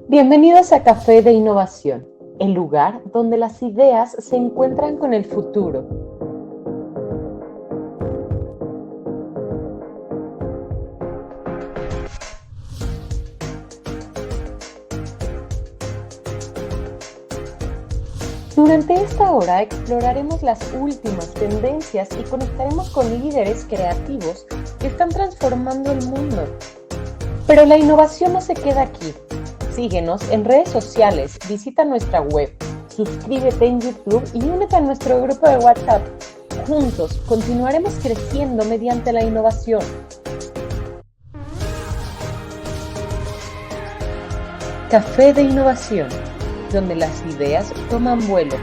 Bienvenidos a Café de Innovación, el lugar donde las ideas se encuentran con el futuro. Durante esta hora exploraremos las últimas tendencias y conectaremos con líderes creativos que están transformando el mundo. Pero la innovación no se queda aquí. Síguenos en redes sociales, visita nuestra web, suscríbete en YouTube y únete a nuestro grupo de WhatsApp. Juntos continuaremos creciendo mediante la innovación. Café de Innovación, donde las ideas toman vuelo.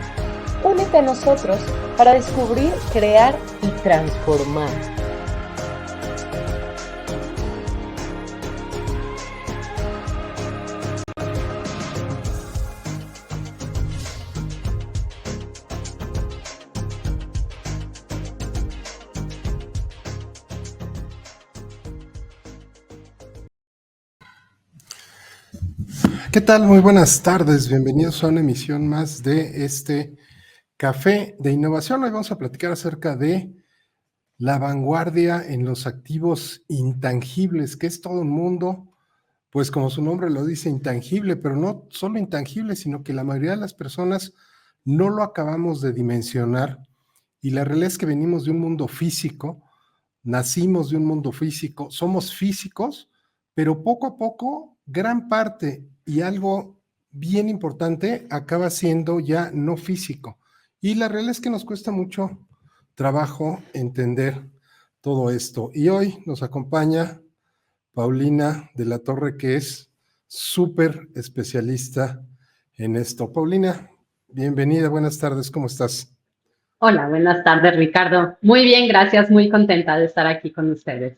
Únete a nosotros para descubrir, crear y transformar. ¿Qué tal? Muy buenas tardes. Bienvenidos a una emisión más de este Café de Innovación. Hoy vamos a platicar acerca de la vanguardia en los activos intangibles, que es todo un mundo, pues como su nombre lo dice, intangible, pero no solo intangible, sino que la mayoría de las personas no lo acabamos de dimensionar. Y la realidad es que venimos de un mundo físico, nacimos de un mundo físico, somos físicos, pero poco a poco, gran parte y algo bien importante acaba siendo ya no físico. Y la realidad es que nos cuesta mucho trabajo entender todo esto. Y hoy nos acompaña Paulina de la Torre, que es súper especialista en esto. Paulina, bienvenida, buenas tardes, ¿cómo estás? Hola, buenas tardes, Ricardo. Muy bien, gracias, muy contenta de estar aquí con ustedes.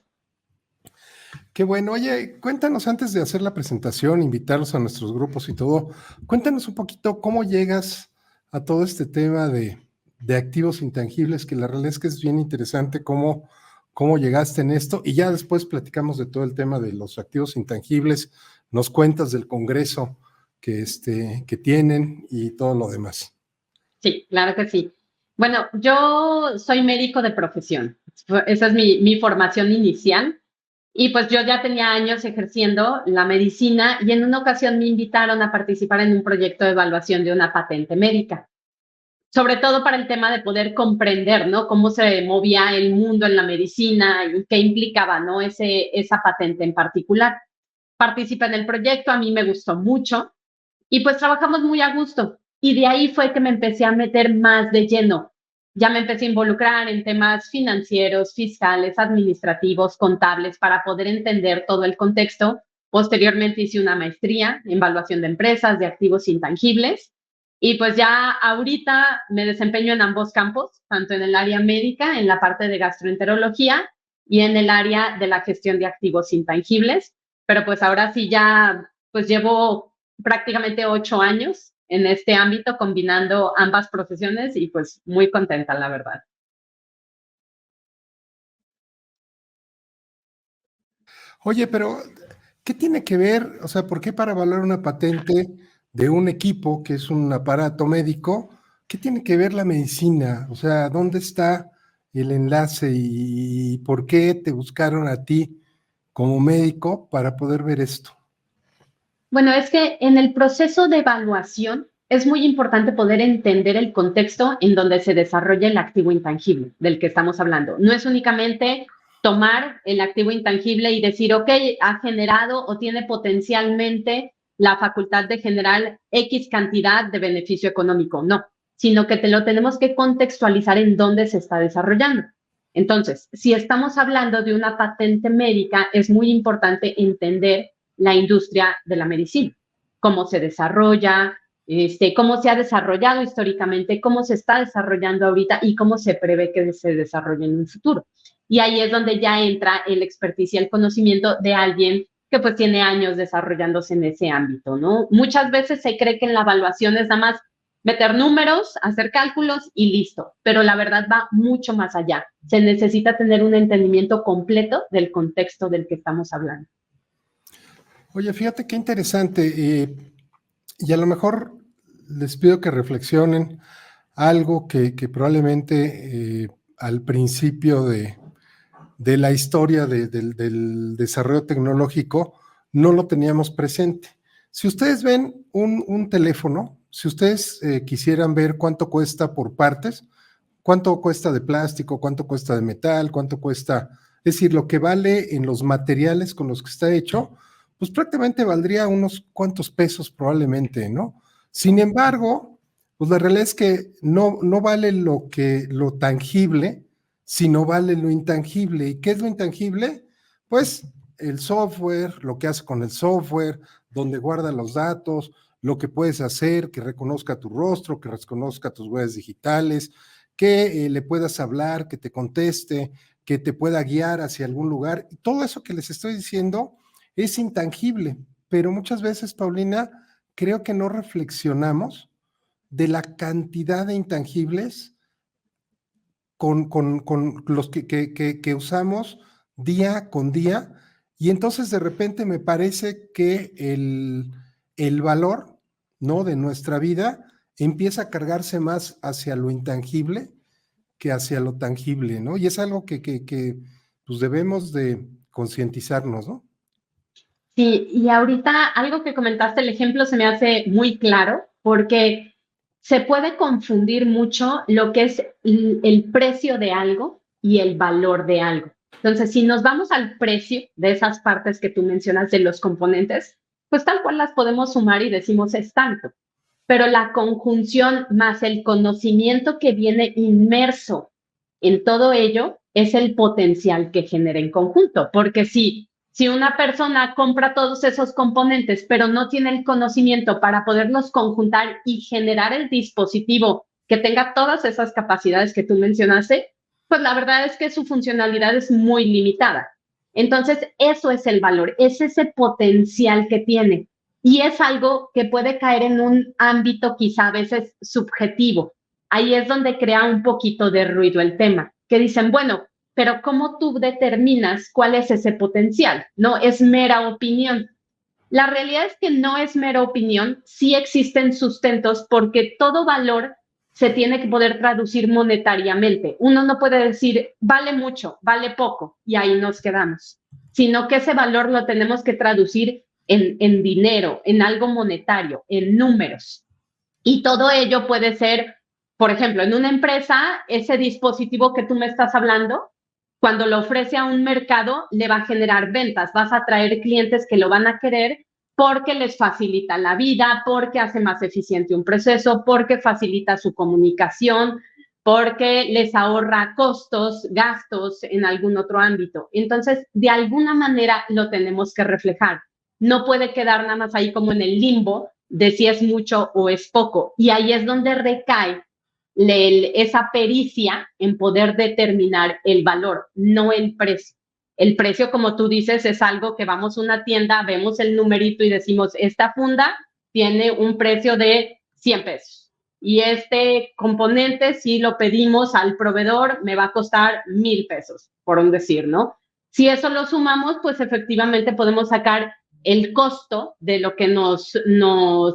Qué bueno. Oye, cuéntanos antes de hacer la presentación, invitarlos a nuestros grupos y todo, cuéntanos un poquito cómo llegas a todo este tema de activos intangibles, que la realidad es que es bien interesante cómo llegaste en esto, y ya después platicamos de todo el tema de los activos intangibles, nos cuentas del congreso que tienen y todo lo demás. Sí, claro que sí. Bueno, yo soy médico de profesión. Esa es mi formación inicial. Y pues yo ya tenía años ejerciendo la medicina y en una ocasión me invitaron a participar en un proyecto de evaluación de una patente médica, sobre todo para el tema de poder comprender, ¿no? Cómo se movía el mundo en la medicina y qué implicaba, ¿no? Esa patente en particular. Participé en el proyecto, a mí me gustó mucho y pues trabajamos muy a gusto. Y de ahí fue que me empecé a meter más de lleno. Ya me empecé a involucrar en temas financieros, fiscales, administrativos, contables, para poder entender todo el contexto. Posteriormente hice una maestría en evaluación de empresas, de activos intangibles. Y pues ya ahorita me desempeño en ambos campos, tanto en el área médica, en la parte de gastroenterología, y en el área de la gestión de activos intangibles. Pero pues ahora sí ya, pues llevo prácticamente 8 años en este ámbito, combinando ambas profesiones y pues muy contenta, la verdad. Oye, pero ¿qué tiene que ver? O sea, ¿por qué para evaluar una patente de un equipo que es un aparato médico, qué tiene que ver la medicina? O sea, ¿dónde está el enlace y por qué te buscaron a ti como médico para poder ver esto? Bueno, es que en el proceso de evaluación es muy importante poder entender el contexto en donde se desarrolla el activo intangible del que estamos hablando. No es únicamente tomar el activo intangible y decir, ok, ha generado o tiene potencialmente la facultad de generar X cantidad de beneficio económico. No, sino que te lo tenemos que contextualizar en dónde se está desarrollando. Entonces, si estamos hablando de una patente médica, es muy importante entender la industria de la medicina, cómo se desarrolla, cómo se ha desarrollado históricamente, cómo se está desarrollando ahorita y cómo se prevé que se desarrolle en un futuro. Y ahí es donde ya entra el expertise y el conocimiento de alguien que pues tiene años desarrollándose en ese ámbito, ¿no? Muchas veces se cree que en la evaluación es nada más meter números, hacer cálculos y listo. Pero la verdad va mucho más allá. Se necesita tener un entendimiento completo del contexto del que estamos hablando. Oye, fíjate qué interesante. Y a lo mejor les pido que reflexionen algo que probablemente al principio de la historia del desarrollo tecnológico no lo teníamos presente. Si ustedes ven un teléfono, si ustedes quisieran ver cuánto cuesta por partes, cuánto cuesta de plástico, cuánto cuesta de metal, cuánto cuesta, es decir, lo que vale en los materiales con los que está hecho, pues prácticamente valdría unos cuantos pesos probablemente, ¿no? Sin embargo, pues la realidad es que no vale lo tangible, sino vale lo intangible. ¿Y qué es lo intangible? Pues el software, lo que hace con el software, donde guarda los datos, lo que puedes hacer, que reconozca tu rostro, que reconozca tus huellas digitales, que le puedas hablar, que te conteste, que te pueda guiar hacia algún lugar. Todo eso que les estoy diciendo es intangible, pero muchas veces, Paulina, creo que no reflexionamos de la cantidad de intangibles con los que usamos día con día, y entonces de repente me parece que el valor, ¿no?, de nuestra vida empieza a cargarse más hacia lo intangible que hacia lo tangible, ¿no? Y es algo que pues debemos de concientizarnos, ¿no? Sí, y ahorita algo que comentaste, el ejemplo se me hace muy claro, porque se puede confundir mucho lo que es el precio de algo y el valor de algo. Entonces, si nos vamos al precio de esas partes que tú mencionas de los componentes, pues tal cual las podemos sumar y decimos es tanto. Pero la conjunción más el conocimiento que viene inmerso en todo ello es el potencial que genera en conjunto, porque si una persona compra todos esos componentes, pero no tiene el conocimiento para poderlos conjuntar y generar el dispositivo que tenga todas esas capacidades que tú mencionaste, pues la verdad es que su funcionalidad es muy limitada. Entonces, eso es el valor, es ese potencial que tiene. Y es algo que puede caer en un ámbito quizá a veces subjetivo. Ahí es donde crea un poquito de ruido el tema, que dicen, bueno, pero ¿cómo tú determinas cuál es ese potencial? No es mera opinión. La realidad es que no es mera opinión, sí existen sustentos porque todo valor se tiene que poder traducir monetariamente. Uno no puede decir, vale mucho, vale poco, y ahí nos quedamos, sino que ese valor lo tenemos que traducir en dinero, en algo monetario, en números. Y todo ello puede ser, por ejemplo, en una empresa, ese dispositivo que tú me estás hablando, cuando lo ofrece a un mercado, le va a generar ventas, vas a atraer clientes que lo van a querer porque les facilita la vida, porque hace más eficiente un proceso, porque facilita su comunicación, porque les ahorra costos, gastos en algún otro ámbito. Entonces, de alguna manera lo tenemos que reflejar. No puede quedar nada más ahí como en el limbo de si es mucho o es poco. Y ahí es donde recae esa pericia en poder determinar el valor, no el precio. El precio, como tú dices, es algo que vamos a una tienda, vemos el numerito y decimos, esta funda tiene un precio de 100 pesos. Y este componente, si lo pedimos al proveedor, me va a costar 1,000 pesos, por un decir, ¿no? Si eso lo sumamos, pues efectivamente podemos sacar el costo de lo que nos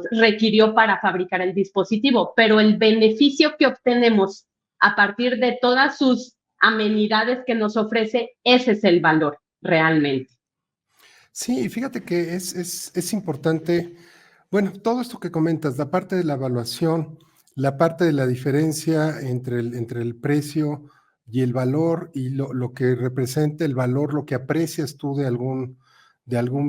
requirió para fabricar el dispositivo, pero el beneficio que obtenemos a partir de todas sus amenidades que nos ofrece, ese es el valor realmente. Sí, fíjate que es importante, bueno, todo esto que comentas, la parte de la evaluación, la parte de la diferencia entre el precio y el valor y lo que representa el valor, lo que aprecias tú de algún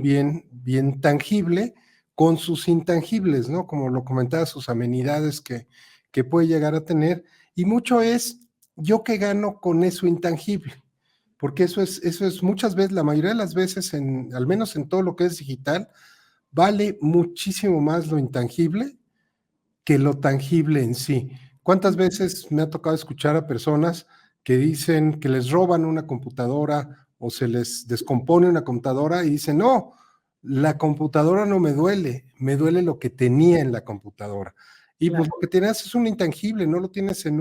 bien tangible con sus intangibles, ¿no? Como lo comentaba, sus amenidades que puede llegar a tener, y mucho es yo qué gano con eso intangible, porque eso es muchas veces, la mayoría de las veces, al menos en todo lo que es digital, vale muchísimo más lo intangible que lo tangible en sí. ¿Cuántas veces me ha tocado escuchar a personas que dicen que les roban una computadora o se les descompone una computadora y dicen, no, la computadora no me duele, me duele lo que tenía en la computadora? Y Claro. pues lo que tienes es un intangible, no lo tienes en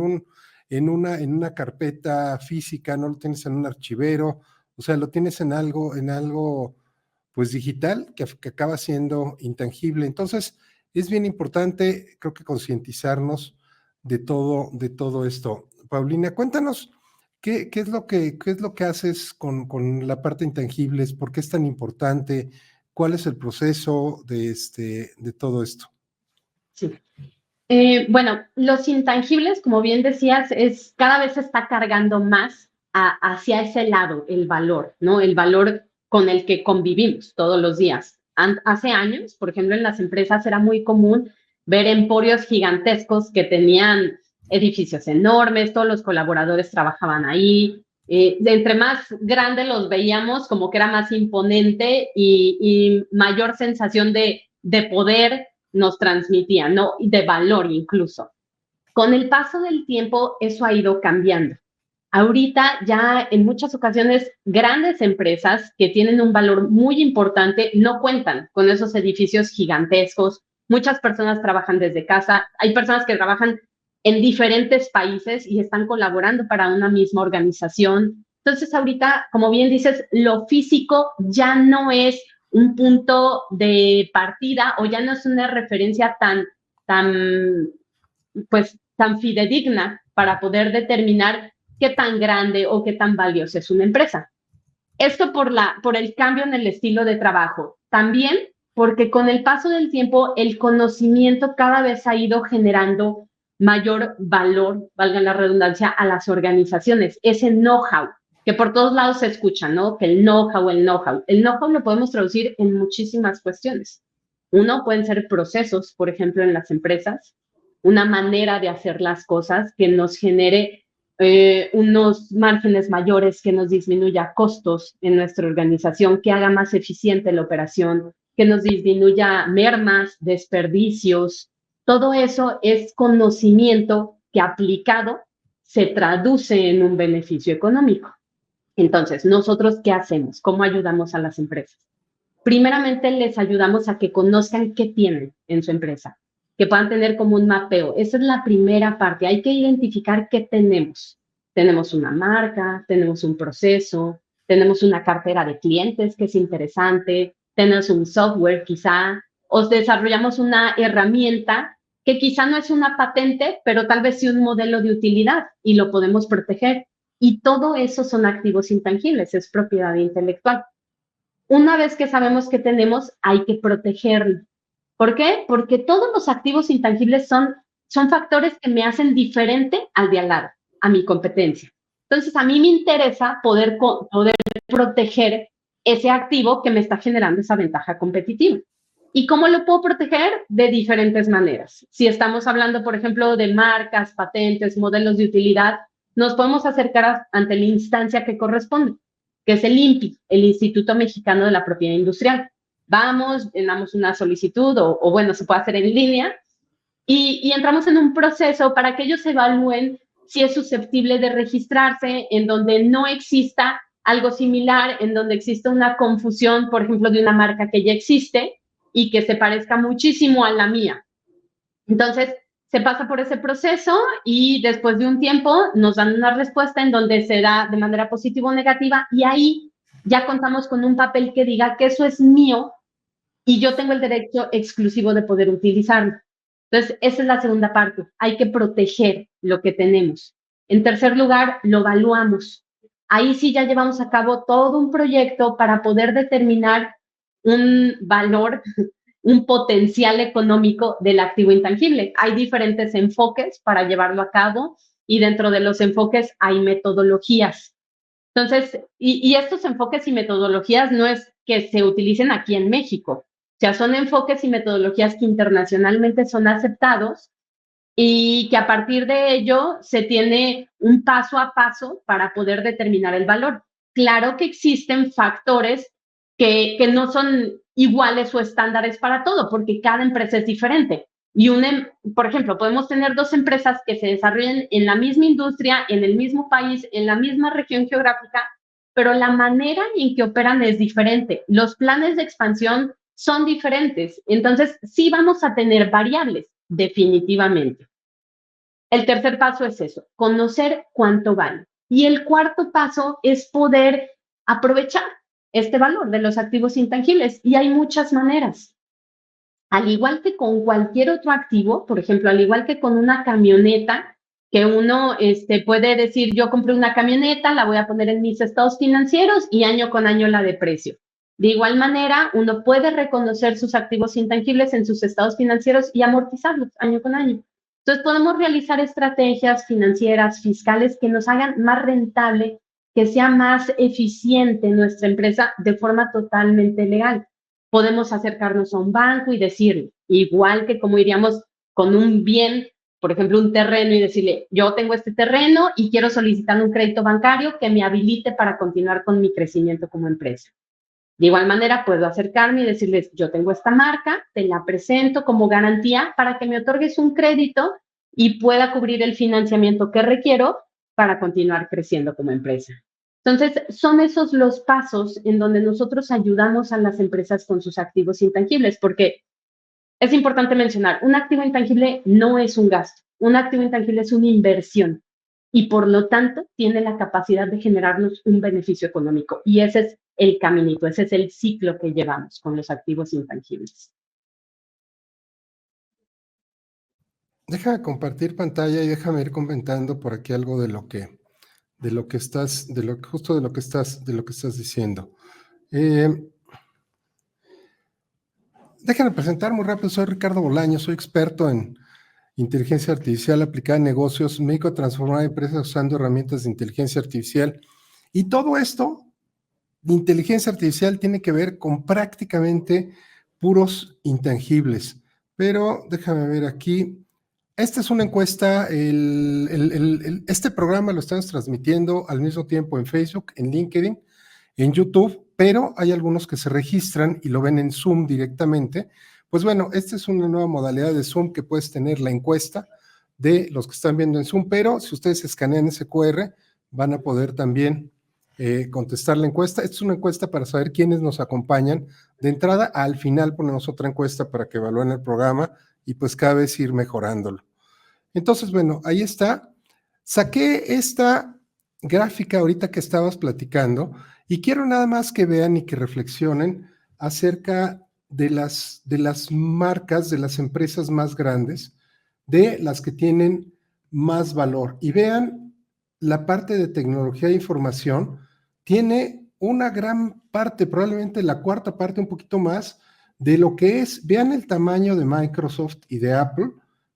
una carpeta física, no lo tienes en un archivero, o sea, lo tienes en algo pues digital que acaba siendo intangible. Entonces, es bien importante, creo que concientizarnos de todo esto. Paulina, cuéntanos, qué es lo que haces con la parte intangible? ¿Por qué es tan importante? ¿Cuál es el proceso de todo esto? Sí. Bueno, los intangibles, como bien decías, cada vez se está cargando más hacia ese lado, el valor, ¿no? El valor con el que convivimos todos los días. Hace años, por ejemplo, en las empresas era muy común ver emporios gigantescos que tenían edificios enormes, todos los colaboradores trabajaban ahí. Entre más grande los veíamos, como que era más imponente y mayor sensación de poder nos transmitía, ¿no? De valor incluso. Con el paso del tiempo, eso ha ido cambiando. Ahorita ya en muchas ocasiones grandes empresas que tienen un valor muy importante no cuentan con esos edificios gigantescos. Muchas personas trabajan desde casa. Hay personas que trabajan en diferentes países y están colaborando para una misma organización. Entonces ahorita, como bien dices, lo físico ya no es un punto de partida o ya no es una referencia tan fidedigna para poder determinar qué tan grande o qué tan valiosa es una empresa. Esto por el cambio en el estilo de trabajo. También porque con el paso del tiempo el conocimiento cada vez ha ido generando mayor valor, valga la redundancia, a las organizaciones. Ese know-how, que por todos lados se escucha, ¿no? Que el know-how, el know-how. El know-how lo podemos traducir en muchísimas cuestiones. Uno, pueden ser procesos, por ejemplo, en las empresas, una manera de hacer las cosas que nos genere unos márgenes mayores, que nos disminuya costos en nuestra organización, que haga más eficiente la operación, que nos disminuya mermas, desperdicios. Todo eso es conocimiento que aplicado se traduce en un beneficio económico. Entonces, ¿nosotros qué hacemos? ¿Cómo ayudamos a las empresas? Primeramente, les ayudamos a que conozcan qué tienen en su empresa, que puedan tener como un mapeo. Esa es la primera parte. Hay que identificar qué tenemos. Tenemos una marca, tenemos un proceso, tenemos una cartera de clientes que es interesante, tenemos un software quizá, o desarrollamos una herramienta que quizá no es una patente, pero tal vez sí un modelo de utilidad y lo podemos proteger. Y todo eso son activos intangibles, es propiedad intelectual. Una vez que sabemos que tenemos, hay que protegerlo. ¿Por qué? Porque todos los activos intangibles son factores que me hacen diferente al de al lado, a mi competencia. Entonces, a mí me interesa poder proteger ese activo que me está generando esa ventaja competitiva. ¿Y cómo lo puedo proteger? De diferentes maneras. Si estamos hablando, por ejemplo, de marcas, patentes, modelos de utilidad, nos podemos acercar ante la instancia que corresponde, que es el INPI, el Instituto Mexicano de la Propiedad Industrial. Vamos, llenamos una solicitud o bueno, se puede hacer en línea y entramos en un proceso para que ellos evalúen si es susceptible de registrarse, en donde no exista algo similar, en donde exista una confusión, por ejemplo, de una marca que ya existe y que se parezca muchísimo a la mía. Entonces, se pasa por ese proceso y después de un tiempo nos dan una respuesta en donde se da de manera positiva o negativa y ahí ya contamos con un papel que diga que eso es mío y yo tengo el derecho exclusivo de poder utilizarlo. Entonces, esa es la segunda parte. Hay que proteger lo que tenemos. En tercer lugar, lo evaluamos. Ahí sí ya llevamos a cabo todo un proyecto para poder determinar un valor, un potencial económico del activo intangible. Hay diferentes enfoques para llevarlo a cabo y dentro de los enfoques hay metodologías. Entonces, y estos enfoques y metodologías no es que se utilicen aquí en México, o sea, son enfoques y metodologías que internacionalmente son aceptados y que a partir de ello se tiene un paso a paso para poder determinar el valor. Claro que existen factores que no son iguales o estándares para todo, porque cada empresa es diferente. Y por ejemplo, podemos tener dos empresas que se desarrollen en la misma industria, en el mismo país, en la misma región geográfica, pero la manera en que operan es diferente. Los planes de expansión son diferentes. Entonces, sí vamos a tener variables. definitivamente. El tercer paso es eso, conocer cuánto vale. Y el cuarto paso es poder aprovechar este valor de los activos intangibles. Y hay muchas maneras. Al igual que con cualquier otro activo, por ejemplo, al igual que con una camioneta, que uno puede decir, yo compré una camioneta, la voy a poner en mis estados financieros y año con año la deprecio. De igual manera, uno puede reconocer sus activos intangibles en sus estados financieros y amortizarlos año con año. Entonces, podemos realizar estrategias financieras, fiscales, que nos hagan más rentable, que sea más eficiente nuestra empresa de forma totalmente legal. Podemos acercarnos a un banco y decirle, igual que como iríamos con un bien, por ejemplo, un terreno, y decirle, yo tengo este terreno y quiero solicitar un crédito bancario que me habilite para continuar con mi crecimiento como empresa. De igual manera, puedo acercarme y decirles, yo tengo esta marca, te la presento como garantía para que me otorgues un crédito y pueda cubrir el financiamiento que requiero para continuar creciendo como empresa. Entonces, son esos los pasos en donde nosotros ayudamos a las empresas con sus activos intangibles, porque es importante mencionar, un activo intangible no es un gasto, un activo intangible es una inversión y por lo tanto tiene la capacidad de generarnos un beneficio económico. Y ese es el caminito, ese es el ciclo que llevamos con los activos intangibles. Déjame compartir pantalla y déjame ir comentando por aquí algo de lo que estás diciendo. Déjenme presentar muy rápido, soy Ricardo Bolaño, soy experto en inteligencia artificial aplicada en negocios, me dedico a transformar empresas usando herramientas de inteligencia artificial. Y todo esto de inteligencia artificial tiene que ver con prácticamente puros intangibles. Pero déjame ver aquí. Esta es una encuesta, este programa lo estamos transmitiendo al mismo tiempo en Facebook, en LinkedIn, en YouTube, pero hay algunos que se registran y lo ven en Zoom directamente. Pues bueno, esta es una nueva modalidad de Zoom que puedes tener la encuesta de los que están viendo en Zoom, pero si ustedes escanean ese QR, van a poder también contestar la encuesta. Esta es una encuesta para saber quiénes nos acompañan. De entrada, al final ponemos otra encuesta para que evalúen el programa y pues cada vez ir mejorándolo. Entonces, bueno, ahí está. Saqué esta gráfica ahorita que estabas platicando y quiero nada más que vean y que reflexionen acerca de las marcas, de las empresas más grandes, de las que tienen más valor. Y vean, la parte de tecnología e información tiene una gran parte, probablemente la cuarta parte, un poquito más, de lo que es, vean el tamaño de Microsoft y de Apple,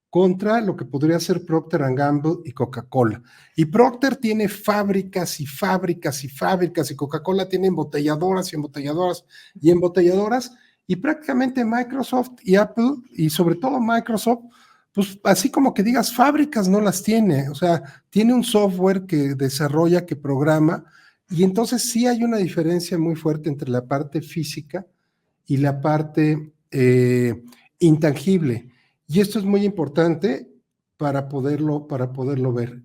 contra lo que podría ser Procter & Gamble y Coca-Cola. Y Procter tiene fábricas y fábricas y fábricas, y Coca-Cola tiene embotelladoras y embotelladoras y embotelladoras, y prácticamente Microsoft y Apple, y sobre todo Microsoft, pues así como que digas fábricas no las tiene, o sea, tiene un software que desarrolla, que programa, y entonces sí hay una diferencia muy fuerte entre la parte física y la parte intangible. Y esto es muy importante para poderlo ver.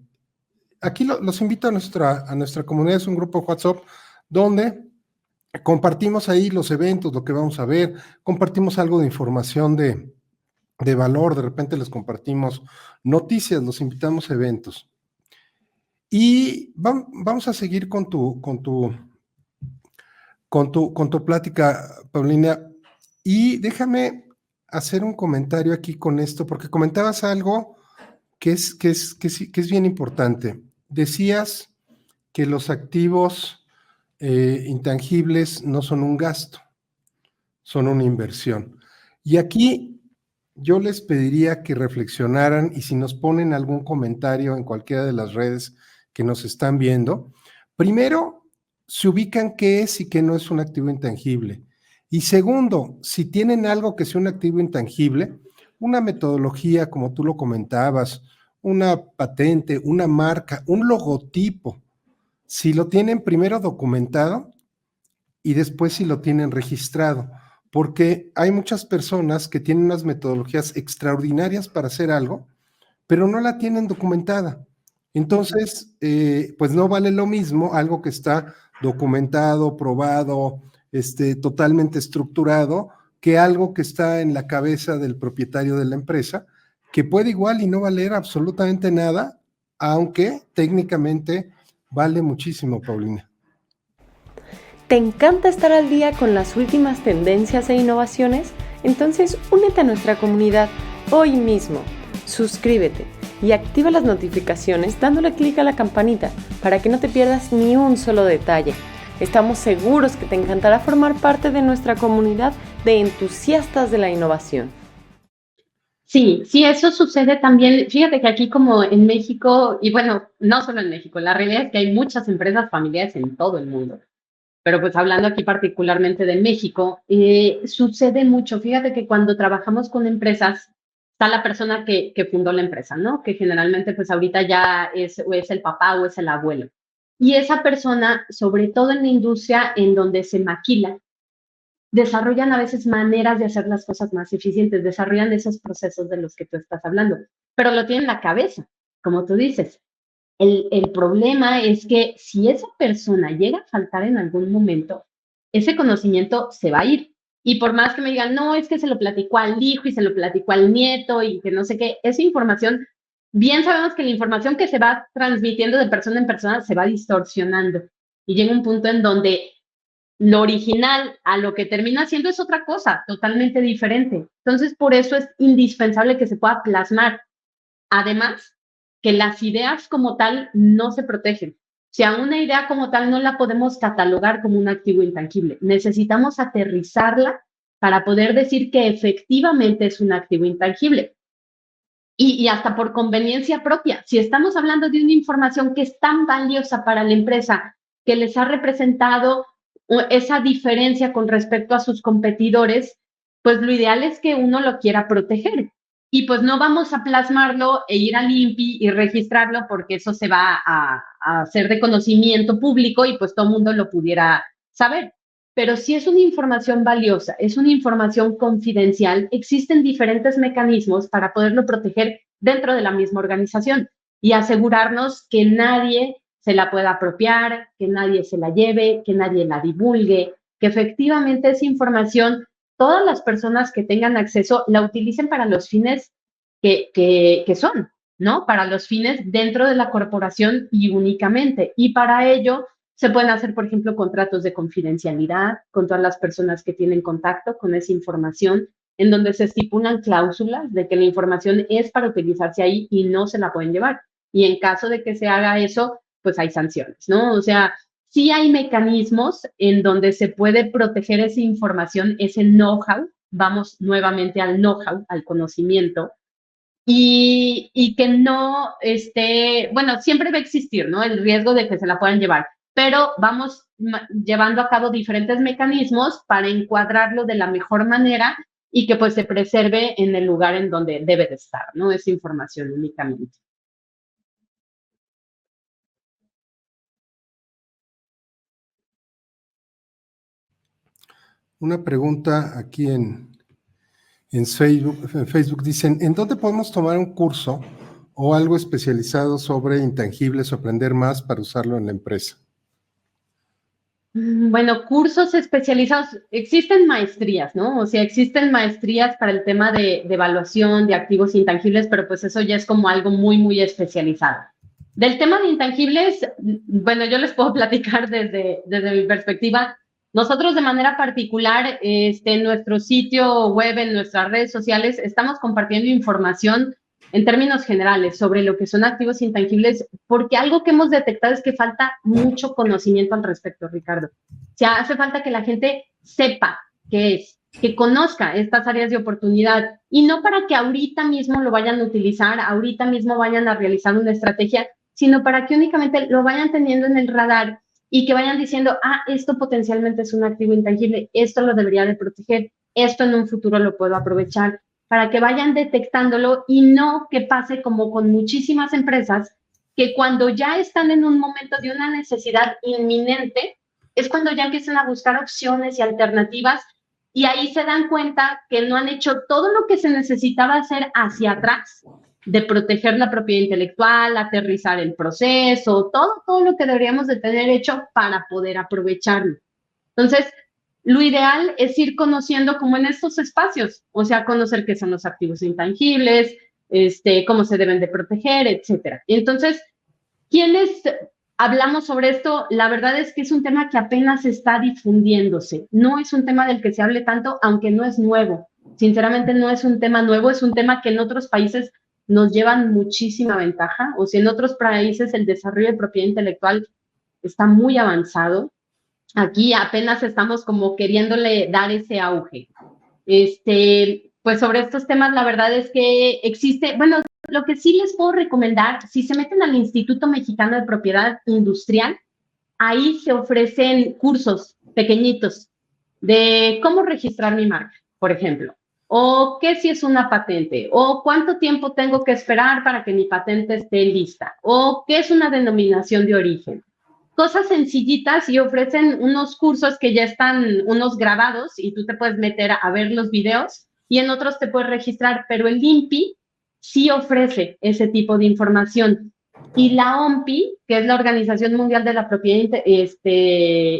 Aquí los invito a nuestra comunidad, es un grupo de WhatsApp donde compartimos ahí los eventos, lo que vamos a ver, compartimos algo de información de valor, de repente les compartimos noticias, los invitamos a eventos. Y vamos a seguir con tu plática, Paulina, y déjame hacer un comentario aquí con esto, porque comentabas algo que es bien importante. Decías que los activos intangibles no son un gasto, son una inversión. Y aquí yo les pediría que reflexionaran y si nos ponen algún comentario en cualquiera de las redes que nos están viendo, primero, se ubican qué es y qué no es un activo intangible. Y segundo, si tienen algo que sea un activo intangible, una metodología, como tú lo comentabas, una patente, una marca, un logotipo, si lo tienen primero documentado y después si lo tienen registrado, porque hay muchas personas que tienen unas metodologías extraordinarias para hacer algo, pero no la tienen documentada. Entonces, pues no vale lo mismo algo que está documentado, probado, totalmente estructurado, que algo que está en la cabeza del propietario de la empresa, que puede igual y no valer absolutamente nada, aunque técnicamente vale muchísimo, Paulina. ¿Te encanta estar al día con las últimas tendencias e innovaciones? Entonces únete a nuestra comunidad hoy mismo. Suscríbete y activa las notificaciones dándole clic a la campanita para que no te pierdas ni un solo detalle. Estamos seguros que te encantará formar parte de nuestra comunidad de entusiastas de la innovación. Sí, sí, eso sucede también. Fíjate que aquí como en México, y bueno, no solo en México, la realidad es que hay muchas empresas familiares en todo el mundo. Pero pues hablando aquí particularmente de México, sucede mucho. Fíjate que cuando trabajamos con empresas, está la persona que fundó la empresa, ¿no? Que generalmente pues ahorita ya o es el papá o es el abuelo. Y esa persona, sobre todo en la industria en donde se maquila, desarrollan a veces maneras de hacer las cosas más eficientes, desarrollan esos procesos de los que tú estás hablando, pero lo tienen en la cabeza, como tú dices. El problema es que si esa persona llega a faltar en algún momento, ese conocimiento se va a ir. Y por más que me digan, no, es que se lo platicó al hijo y se lo platicó al nieto y que no sé qué, esa información, bien sabemos que la información que se va transmitiendo de persona en persona se va distorsionando. Y llega un punto en donde lo original a lo que termina siendo es otra cosa, totalmente diferente. Entonces, por eso es indispensable que se pueda plasmar. Además, que las ideas como tal no se protegen. O sea, una idea como tal no la podemos catalogar como un activo intangible. Necesitamos aterrizarla para poder decir que efectivamente es un activo intangible. Y hasta por conveniencia propia. Si estamos hablando de una información que es tan valiosa para la empresa, que les ha representado esa diferencia con respecto a sus competidores, pues lo ideal es que uno lo quiera proteger. Y pues no vamos a plasmarlo e ir al INPI y registrarlo porque eso se va a hacer de conocimiento público y pues todo el mundo lo pudiera saber. Pero si es una información valiosa, es una información confidencial, existen diferentes mecanismos para poderlo proteger dentro de la misma organización y asegurarnos que nadie se la pueda apropiar, que nadie se la lleve, que nadie la divulgue, que efectivamente esa información, todas las personas que tengan acceso la utilicen para los fines que son, ¿no? Para los fines dentro de la corporación y únicamente. Y para ello se pueden hacer, por ejemplo, contratos de confidencialidad con todas las personas que tienen contacto con esa información, en donde se estipulan cláusulas de que la información es para utilizarse ahí y no se la pueden llevar. Y en caso de que se haga eso, pues hay sanciones, ¿no? O sea, sí hay mecanismos en donde se puede proteger esa información, ese know-how, vamos nuevamente al know-how, al conocimiento, y que no esté, bueno, siempre va a existir, ¿no? El riesgo de que se la puedan llevar, pero vamos llevando a cabo diferentes mecanismos para encuadrarlo de la mejor manera y que pues se preserve en el lugar en donde debe de estar, ¿no? Esa información únicamente. Una pregunta aquí en Facebook dicen, ¿en dónde podemos tomar un curso o algo especializado sobre intangibles o aprender más para usarlo en la empresa? Bueno, cursos especializados, existen maestrías, ¿no? O sea, existen maestrías para el tema de evaluación de activos intangibles, pero pues eso ya es como algo muy, muy especializado. Del tema de intangibles, bueno, yo les puedo platicar desde mi perspectiva. Nosotros de manera particular, en nuestro sitio web, en nuestras redes sociales, estamos compartiendo información en términos generales sobre lo que son activos intangibles, porque algo que hemos detectado es que falta mucho conocimiento al respecto, Ricardo. O sea, hace falta que la gente sepa qué es, que conozca estas áreas de oportunidad y no para que ahorita mismo lo vayan a utilizar, ahorita mismo vayan a realizar una estrategia, sino para que únicamente lo vayan teniendo en el radar y que vayan diciendo, ah, esto potencialmente es un activo intangible, esto lo debería de proteger, esto en un futuro lo puedo aprovechar, para que vayan detectándolo y no que pase como con muchísimas empresas que cuando ya están en un momento de una necesidad inminente, es cuando ya empiezan a buscar opciones y alternativas y ahí se dan cuenta que no han hecho todo lo que se necesitaba hacer hacia atrás, de proteger la propiedad intelectual, aterrizar el proceso, todo lo que deberíamos de tener hecho para poder aprovecharlo. Entonces, lo ideal es ir conociendo como en estos espacios, o sea, conocer qué son los activos intangibles, cómo se deben de proteger, etcétera. Entonces, ¿quiénes hablamos sobre esto? La verdad es que es un tema que apenas está difundiéndose. No es un tema del que se hable tanto, aunque no es nuevo. Sinceramente, no es un tema nuevo, es un tema que en otros países nos llevan muchísima ventaja. O sea, en otros países el desarrollo de propiedad intelectual está muy avanzado. Aquí apenas estamos como queriéndole dar ese auge. Pues sobre estos temas, la verdad es que existe, bueno, lo que sí les puedo recomendar, si se meten al Instituto Mexicano de Propiedad Industrial, ahí se ofrecen cursos pequeñitos de cómo registrar mi marca, por ejemplo, o qué si es una patente, o cuánto tiempo tengo que esperar para que mi patente esté lista, o qué es una denominación de origen. Cosas sencillitas, y ofrecen unos cursos que ya están, unos grabados, y tú te puedes meter a ver los videos, y en otros te puedes registrar, pero el INPI sí ofrece ese tipo de información. Y la OMPI, que es la Organización Mundial de la Propiedad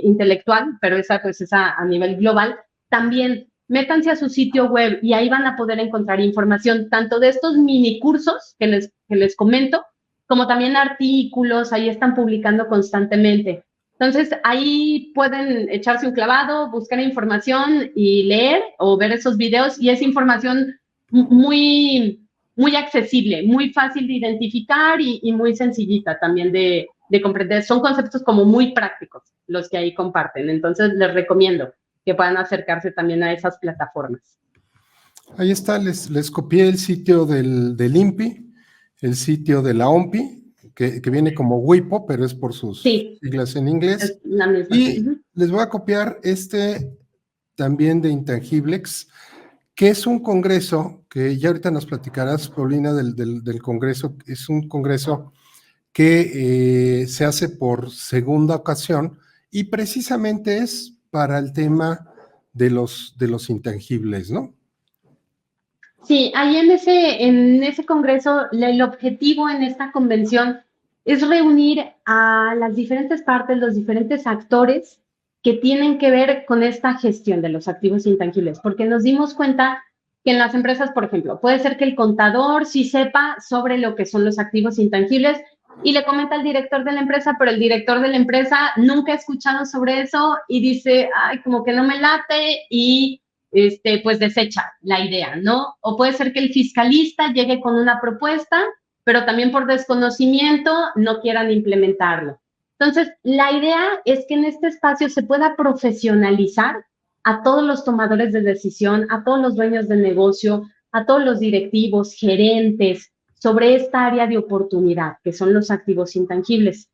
Intelectual, pero esa pues es a nivel global, también métanse a su sitio web y ahí van a poder encontrar información tanto de estos mini cursos que les comento, como también artículos, ahí están publicando constantemente. Entonces, ahí pueden echarse un clavado, buscar información y leer o ver esos videos, y es información muy, muy accesible, muy fácil de identificar y muy sencillita también de comprender. Son conceptos como muy prácticos los que ahí comparten. Entonces, les recomiendo que puedan acercarse también a esas plataformas. Ahí está, les copié el sitio del INPI, el sitio de la OMPI, que viene como WIPO, pero es por sus siglas en inglés. Es la misma. Y les voy a copiar también de Intangiblex, que es un congreso que ya ahorita nos platicarás, Paulina, del congreso. Es un congreso que se hace por segunda ocasión y precisamente es para el tema de los intangibles, ¿no? Sí, ahí en ese congreso, el objetivo en esta convención es reunir a las diferentes partes, los diferentes actores que tienen que ver con esta gestión de los activos intangibles, porque nos dimos cuenta que en las empresas, por ejemplo, puede ser que el contador sí sepa sobre lo que son los activos intangibles y le comenta al director de la empresa, pero el director de la empresa nunca ha escuchado sobre eso y dice, ay, como que no me late, y pues desecha la idea, ¿no? O puede ser que el fiscalista llegue con una propuesta, pero también por desconocimiento no quieran implementarlo. Entonces, la idea es que en este espacio se pueda profesionalizar a todos los tomadores de decisión, a todos los dueños de negocio, a todos los directivos, gerentes, sobre esta área de oportunidad, que son los activos intangibles.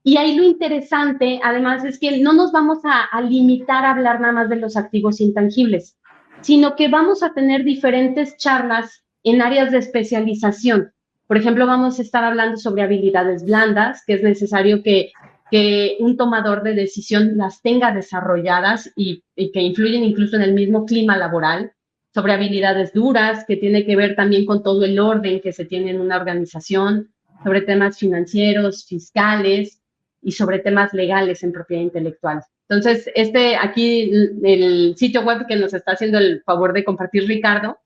Y ahí lo interesante, además, es que no nos vamos a limitar a hablar nada más de los activos intangibles, sino que vamos a tener diferentes charlas en áreas de especialización. Por ejemplo, vamos a estar hablando sobre habilidades blandas, que es necesario que un tomador de decisión las tenga desarrolladas y que influyen incluso en el mismo clima laboral. Sobre habilidades duras, que tiene que ver también con todo el orden que se tiene en una organización, sobre temas financieros, fiscales, y sobre temas legales en propiedad intelectual. Entonces, aquí, el sitio web que nos está haciendo el favor de compartir Ricardo,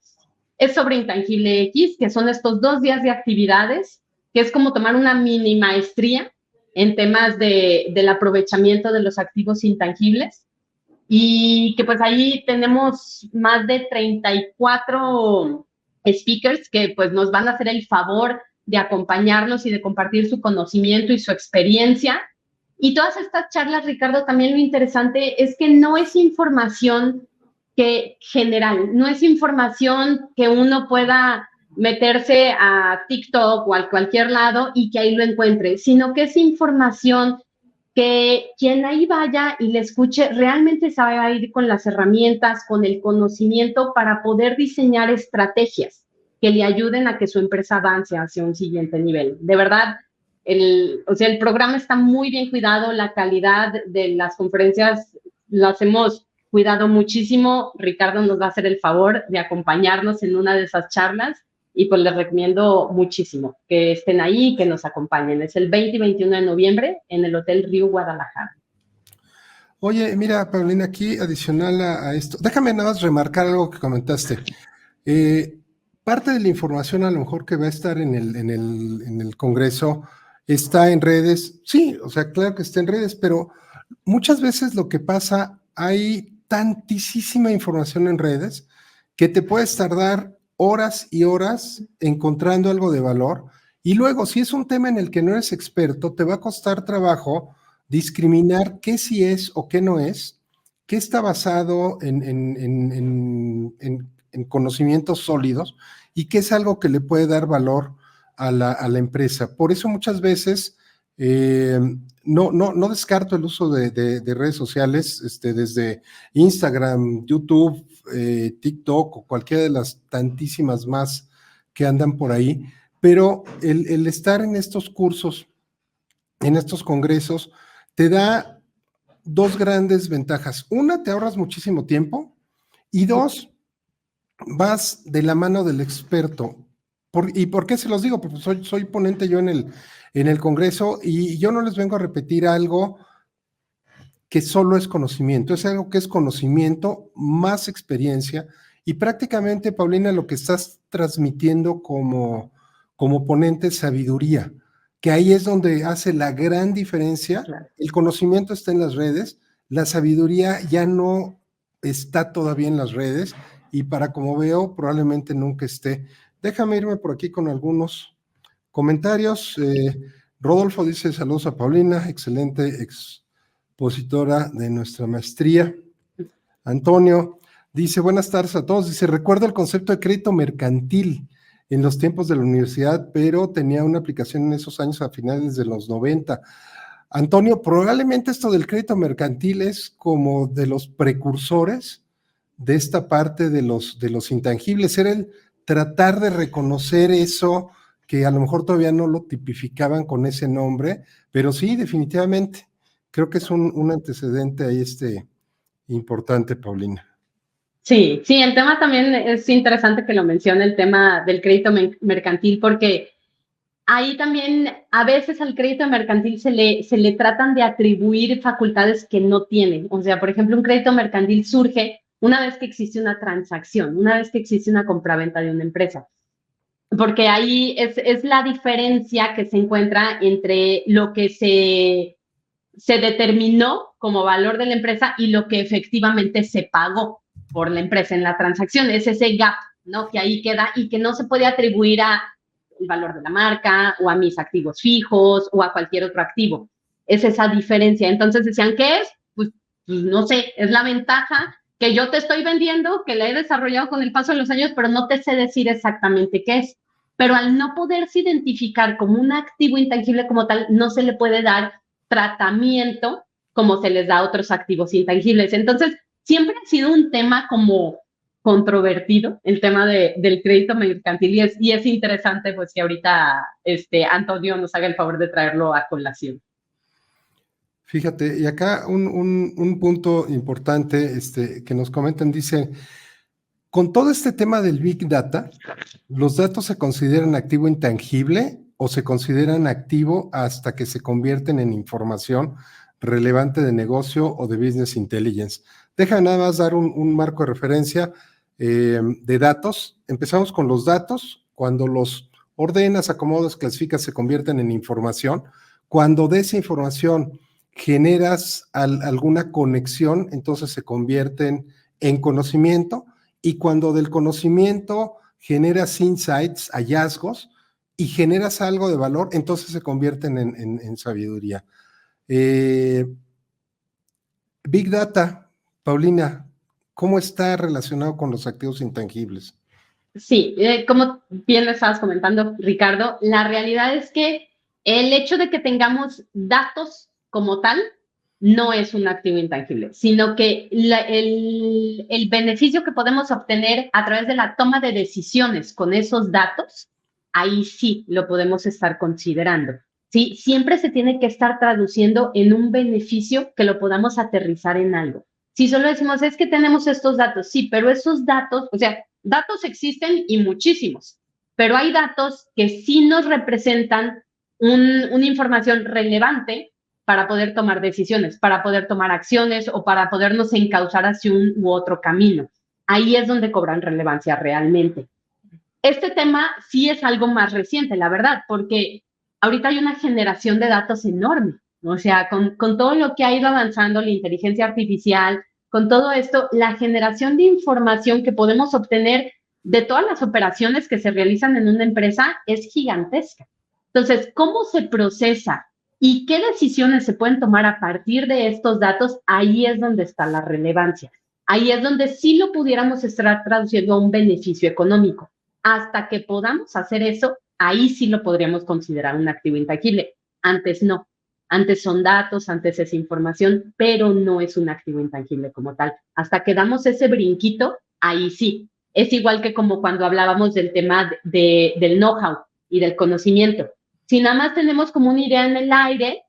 es sobre Intangible X, que son estos 2 días de actividades, que es como tomar una mini maestría en temas del aprovechamiento de los activos intangibles, y que pues ahí tenemos más de 34 speakers que pues nos van a hacer el favor de acompañarnos y de compartir su conocimiento y su experiencia. Y todas estas charlas, Ricardo, también lo interesante es que no es información general, no es información que uno pueda meterse a TikTok o a cualquier lado y que ahí lo encuentre, sino que es información que quien ahí vaya y le escuche realmente se va a ir con las herramientas, con el conocimiento para poder diseñar estrategias que le ayuden a que su empresa avance hacia un siguiente nivel. De verdad, el programa está muy bien cuidado, la calidad de las conferencias las hemos cuidado muchísimo. Ricardo nos va a hacer el favor de acompañarnos en una de esas charlas y pues les recomiendo muchísimo que estén ahí y que nos acompañen. Es el 20 y 21 de noviembre en el Hotel Río Guadalajara. Oye, mira, Paulina, aquí adicional a esto, déjame nada más remarcar algo que comentaste. parte de la información a lo mejor que va a estar en el Congreso está en redes. Sí, o sea, claro que está en redes, pero muchas veces lo que pasa, hay tantísima información en redes que te puedes tardar horas y horas encontrando algo de valor, y luego, si es un tema en el que no eres experto, te va a costar trabajo discriminar qué sí es o qué no es, qué está basado en conocimientos sólidos y qué es algo que le puede dar valor a la empresa. Por eso muchas veces no descarto el uso de redes sociales, desde Instagram, YouTube, TikTok o cualquiera de las tantísimas más que andan por ahí, pero el estar en estos cursos, en estos congresos, te da dos grandes ventajas. Una, te ahorras muchísimo tiempo, y dos, vas de la mano del experto. ¿Y por qué se los digo? Porque soy ponente yo en el Congreso, y yo no les vengo a repetir algo que solo es conocimiento, es algo que es conocimiento más experiencia, y prácticamente, Paulina, lo que estás transmitiendo como ponente es sabiduría, que ahí es donde hace la gran diferencia. Claro. El conocimiento está en las redes, la sabiduría ya no está todavía en las redes, y para como veo, probablemente nunca esté. Déjame irme por aquí con algunos comentarios. Rodolfo dice: saludos a Paulina, excelente expositora de nuestra maestría. Antonio dice: buenas tardes a todos. Dice: recuerdo el concepto de crédito mercantil en los tiempos de la universidad, pero tenía una aplicación en esos años a finales de los 90. Antonio, probablemente esto del crédito mercantil es como de los precursores de esta parte de los intangibles. Era el tratar de reconocer eso que a lo mejor todavía no lo tipificaban con ese nombre, pero sí, definitivamente, creo que es un antecedente ahí importante, Paulina. Sí, sí, el tema también es interesante que lo mencione, el tema del crédito mercantil, porque ahí también a veces al crédito mercantil se le tratan de atribuir facultades que no tienen. O sea, por ejemplo, un crédito mercantil surge una vez que existe una transacción, una vez que existe una compraventa de una empresa. Porque ahí es la diferencia que se encuentra entre lo que se determinó como valor de la empresa y lo que efectivamente se pagó por la empresa en la transacción. Es ese gap, ¿no? Que ahí queda y que no se puede atribuir a el valor de la marca o a mis activos fijos o a cualquier otro activo. Es esa diferencia. Entonces decían, ¿qué es? Pues no sé, es la ventaja que yo te estoy vendiendo, que la he desarrollado con el paso de los años, pero no te sé decir exactamente qué es. Pero al no poderse identificar como un activo intangible como tal, no se le puede dar tratamiento como se les da a otros activos intangibles. Entonces, siempre ha sido un tema como controvertido, el tema del crédito mercantil, y es interesante pues que ahorita Antonio nos haga el favor de traerlo a colación. Fíjate, y acá un punto importante que nos comentan, dice: con todo este tema del Big Data, ¿los datos se consideran activo intangible o se consideran activo hasta que se convierten en información relevante de negocio o de business intelligence? Deja nada más dar un marco de referencia de datos. Empezamos con los datos. Cuando los ordenas, acomodas, clasificas, se convierten en información. Cuando de esa información generas alguna conexión, entonces se convierten en conocimiento. Y cuando del conocimiento generas insights, hallazgos, y generas algo de valor, entonces se convierten en sabiduría. Big Data, Paulina, ¿cómo está relacionado con los activos intangibles? Sí, como bien lo estabas comentando, Ricardo, la realidad es que el hecho de que tengamos datos como tal no es un activo intangible, sino que el beneficio que podemos obtener a través de la toma de decisiones con esos datos, ahí sí lo podemos estar considerando. Sí, siempre se tiene que estar traduciendo en un beneficio que lo podamos aterrizar en algo. Si solo decimos, es que tenemos estos datos, sí, pero esos datos, o sea, datos existen y muchísimos, pero hay datos que sí nos representan una información relevante para poder tomar decisiones, para poder tomar acciones o para podernos encauzar hacia un u otro camino. Ahí es donde cobran relevancia realmente. Este tema sí es algo más reciente, la verdad, porque ahorita hay una generación de datos enorme. O sea, con todo lo que ha ido avanzando la inteligencia artificial, con todo esto, la generación de información que podemos obtener de todas las operaciones que se realizan en una empresa es gigantesca. Entonces, ¿cómo se procesa y qué decisiones se pueden tomar a partir de estos datos? Ahí es donde está la relevancia. Ahí es donde sí lo pudiéramos estar traduciendo a un beneficio económico. Hasta que podamos hacer eso, ahí sí lo podríamos considerar un activo intangible. Antes no. Antes son datos, antes es información, pero no es un activo intangible como tal. Hasta que damos ese brinquito, ahí sí. Es igual que como cuando hablábamos del tema del know-how y del conocimiento. Si nada más tenemos como una idea en el aire,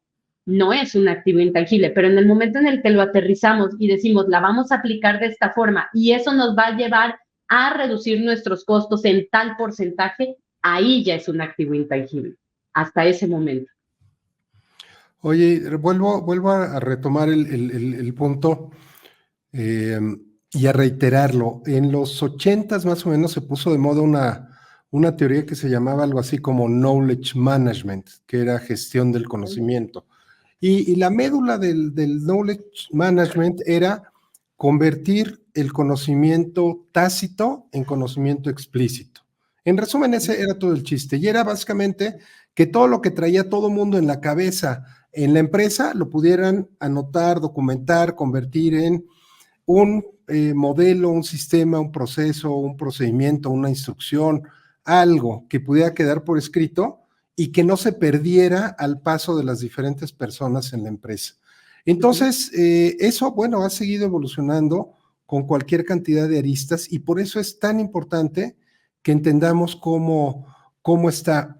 no es un activo intangible, pero en el momento en el que lo aterrizamos y decimos, la vamos a aplicar de esta forma y eso nos va a llevar a reducir nuestros costos en tal porcentaje, ahí ya es un activo intangible, hasta ese momento. Oye, vuelvo a retomar el punto y a reiterarlo. En los 80s más o menos se puso de moda una teoría que se llamaba algo así como knowledge management, que era gestión del conocimiento. Y la médula del knowledge management era convertir el conocimiento tácito en conocimiento explícito. En resumen, ese era todo el chiste. Y era básicamente que todo lo que traía todo mundo en la cabeza en la empresa lo pudieran anotar, documentar, convertir en un modelo, un sistema, un proceso, un procedimiento, una instrucción, algo que pudiera quedar por escrito y que no se perdiera al paso de las diferentes personas en la empresa. Entonces, eso, bueno, ha seguido evolucionando con cualquier cantidad de aristas y por eso es tan importante que entendamos cómo está.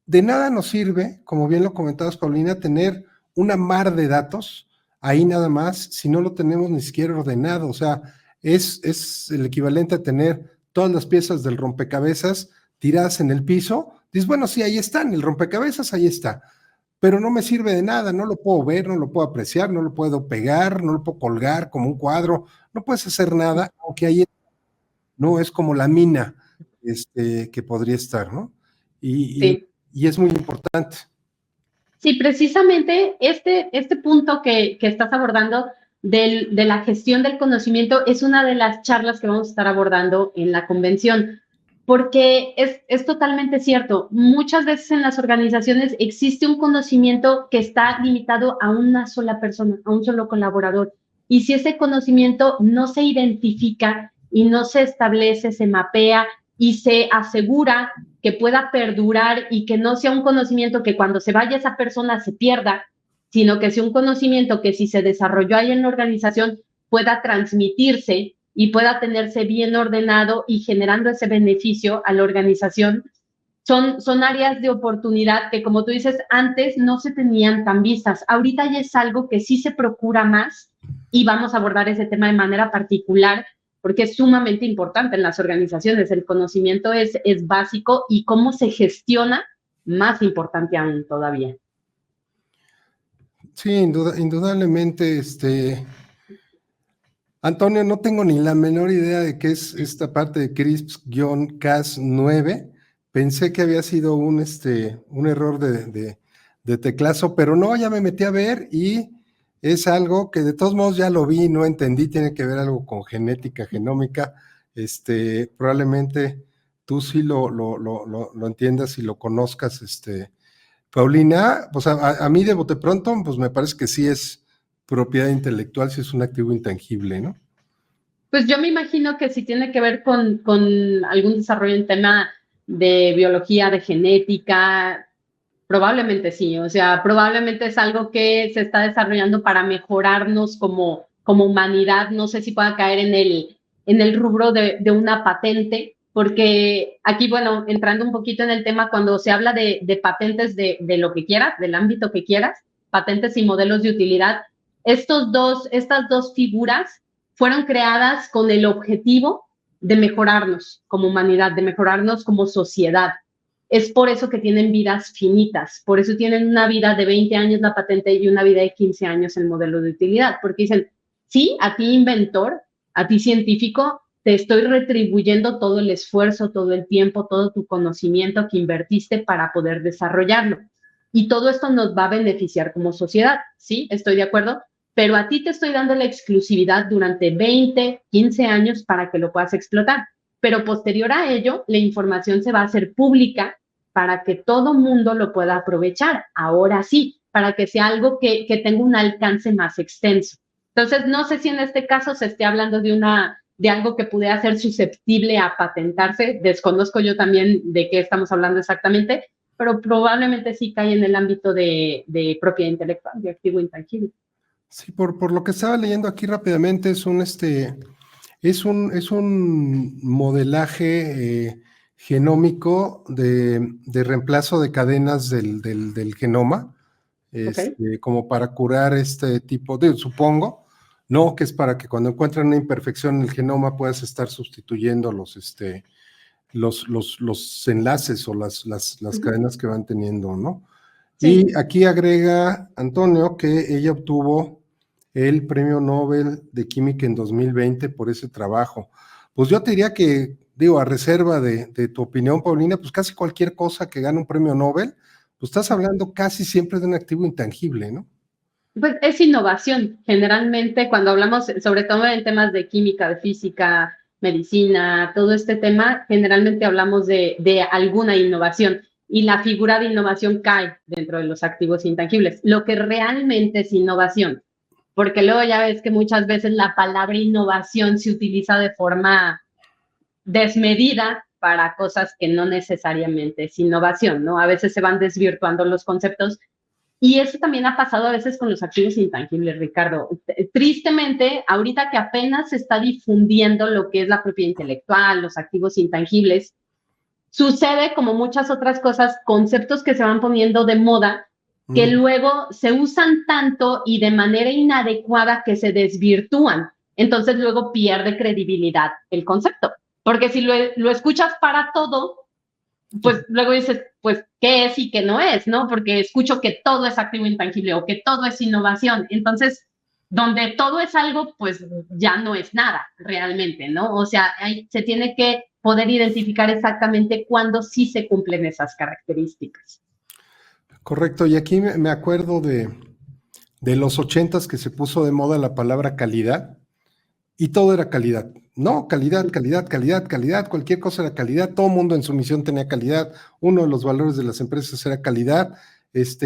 De nada nos sirve, como bien lo comentabas, Paulina, tener una mar de datos ahí nada más si no lo tenemos ni siquiera ordenado. O sea, es el equivalente a tener todas las piezas del rompecabezas tiradas en el piso. Dices, bueno, sí, ahí están, el rompecabezas ahí está, pero no me sirve de nada, no lo puedo ver, no lo puedo apreciar, no lo puedo pegar, no lo puedo colgar como un cuadro, no puedes hacer nada, aunque ahí no es como la mina que podría estar, ¿no? Sí. Y es muy importante. Sí, precisamente este punto que estás abordando de la gestión del conocimiento es una de las charlas que vamos a estar abordando en la convención, porque es totalmente cierto. Muchas veces en las organizaciones existe un conocimiento que está limitado a una sola persona, a un solo colaborador. Y si ese conocimiento no se identifica y no se establece, se mapea y se asegura que pueda perdurar y que no sea un conocimiento que cuando se vaya esa persona se pierda, sino que sea un conocimiento que si se desarrolló ahí en la organización pueda transmitirse y pueda tenerse bien ordenado y generando ese beneficio a la organización. Son áreas de oportunidad que, como tú dices, antes no se tenían tan vistas. Ahorita ya es algo que sí se procura más y vamos a abordar ese tema de manera particular porque es sumamente importante en las organizaciones. El conocimiento es básico y cómo se gestiona, más importante aún todavía. Sí, indudablemente, Antonio, no tengo ni la menor idea de qué es esta parte de CRISPR-Cas9. Pensé que había sido un error de teclazo, pero no, ya me metí a ver y es algo que de todos modos ya lo vi, no entendí, tiene que ver algo con genética, genómica. Probablemente tú sí lo entiendas y lo conozcas, Paulina, pues a mí de bote pronto, pues me parece que sí es propiedad intelectual, sí es un activo intangible, ¿no? Pues yo me imagino que si tiene que ver con algún desarrollo en tema de biología, de genética, probablemente sí, o sea, probablemente es algo que se está desarrollando para mejorarnos como humanidad. No sé si pueda caer en el rubro de una patente, porque aquí, bueno, entrando un poquito en el tema, cuando se habla de patentes de lo que quieras, del ámbito que quieras, patentes y modelos de utilidad, estas dos figuras fueron creadas con el objetivo de mejorarnos como humanidad, de mejorarnos como sociedad. Es por eso que tienen vidas finitas, por eso tienen una vida de 20 años la patente y una vida de 15 años el modelo de utilidad, porque dicen, sí, a ti inventor, a ti científico, te estoy retribuyendo todo el esfuerzo, todo el tiempo, todo tu conocimiento que invertiste para poder desarrollarlo. Y todo esto nos va a beneficiar como sociedad, ¿sí? Estoy de acuerdo, pero a ti te estoy dando la exclusividad durante 20, 15 años para que lo puedas explotar. Pero posterior a ello, la información se va a hacer pública para que todo mundo lo pueda aprovechar. Ahora sí, para que sea algo que tenga un alcance más extenso. Entonces, no sé si en este caso se esté hablando de algo que pudiera ser susceptible a patentarse. Desconozco yo también de qué estamos hablando exactamente, pero probablemente sí cae en el ámbito de propiedad intelectual, de activo intangible. Sí, por lo que estaba leyendo aquí rápidamente, es un modelaje genómico de reemplazo de cadenas del genoma, ¿Ok? como para curar este tipo de, supongo, ¿no? Que es para que cuando encuentran una imperfección en el genoma puedas estar sustituyendo los enlaces o las cadenas que van teniendo, ¿no? Sí. Y aquí agrega Antonio que ella obtuvo el Premio Nobel de Química en 2020 por ese trabajo. Pues yo te diría que, digo, a reserva de tu opinión, Paulina, pues casi cualquier cosa que gane un premio Nobel, pues estás hablando casi siempre de un activo intangible, ¿no? Pues es innovación. Generalmente, cuando hablamos, sobre todo en temas de química, de física, medicina, todo este tema, generalmente hablamos de alguna innovación y la figura de innovación cae dentro de los activos intangibles. Lo que realmente es innovación, porque luego ya ves que muchas veces la palabra innovación se utiliza de forma desmedida para cosas que no necesariamente es innovación, ¿no? A veces se van desvirtuando los conceptos y eso también ha pasado a veces con los activos intangibles, Ricardo. Tristemente, ahorita que apenas se está difundiendo lo que es la propiedad intelectual, los activos intangibles, sucede como muchas otras cosas, conceptos que se van poniendo de moda, que luego se usan tanto y de manera inadecuada que se desvirtúan. Entonces luego pierde credibilidad el concepto. Porque si lo escuchas para todo, pues luego dices, pues, ¿qué es y qué no es? ¿No? Porque escucho que todo es activo intangible o que todo es innovación. Entonces, donde todo es algo, pues ya no es nada realmente, ¿no? O sea, se tiene que poder identificar exactamente cuándo sí se cumplen esas características. Correcto, y aquí me acuerdo de los 80s que se puso de moda la palabra calidad y todo era calidad. No, calidad, calidad, calidad, calidad, cualquier cosa era calidad, todo mundo en su misión tenía calidad, uno de los valores de las empresas era calidad,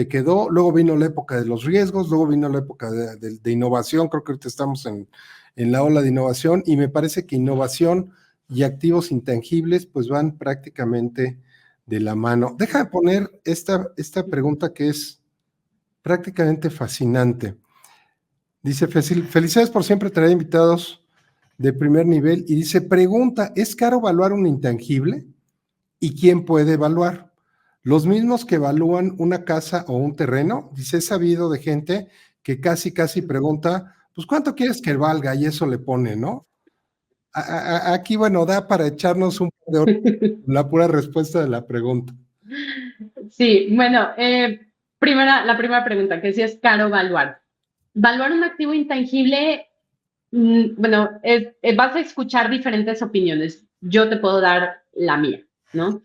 quedó, luego vino la época de los riesgos, luego vino la época de innovación, creo que ahorita estamos en la ola de innovación y me parece que innovación y activos intangibles pues van prácticamente de la mano. Deja de poner esta pregunta que es prácticamente fascinante. Dice, felicidades por siempre traer invitados de primer nivel. Y dice, pregunta, ¿es caro evaluar un intangible? ¿Y quién puede evaluar? Los mismos que evalúan una casa o un terreno. Dice, he sabido de gente que casi pregunta, pues, ¿cuánto quieres que valga? Y eso le pone, ¿no? Aquí, bueno, da para echarnos un poco de oro la pura respuesta de la pregunta. Sí, bueno, la primera pregunta, que si es caro evaluar. Valuar un activo intangible, bueno, vas a escuchar diferentes opiniones. Yo te puedo dar la mía, ¿no?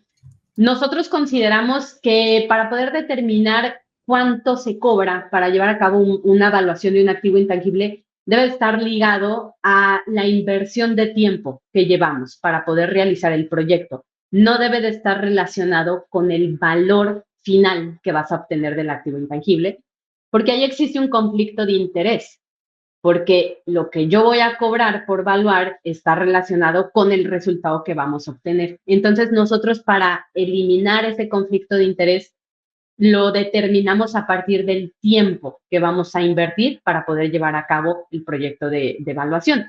Nosotros consideramos que para poder determinar cuánto se cobra para llevar a cabo una evaluación de un activo intangible, debe estar ligado a la inversión de tiempo que llevamos para poder realizar el proyecto. No debe de estar relacionado con el valor final que vas a obtener del activo intangible, porque ahí existe un conflicto de interés, porque lo que yo voy a cobrar por evaluar está relacionado con el resultado que vamos a obtener. Entonces, nosotros para eliminar ese conflicto de interés, lo determinamos a partir del tiempo que vamos a invertir para poder llevar a cabo el proyecto de evaluación.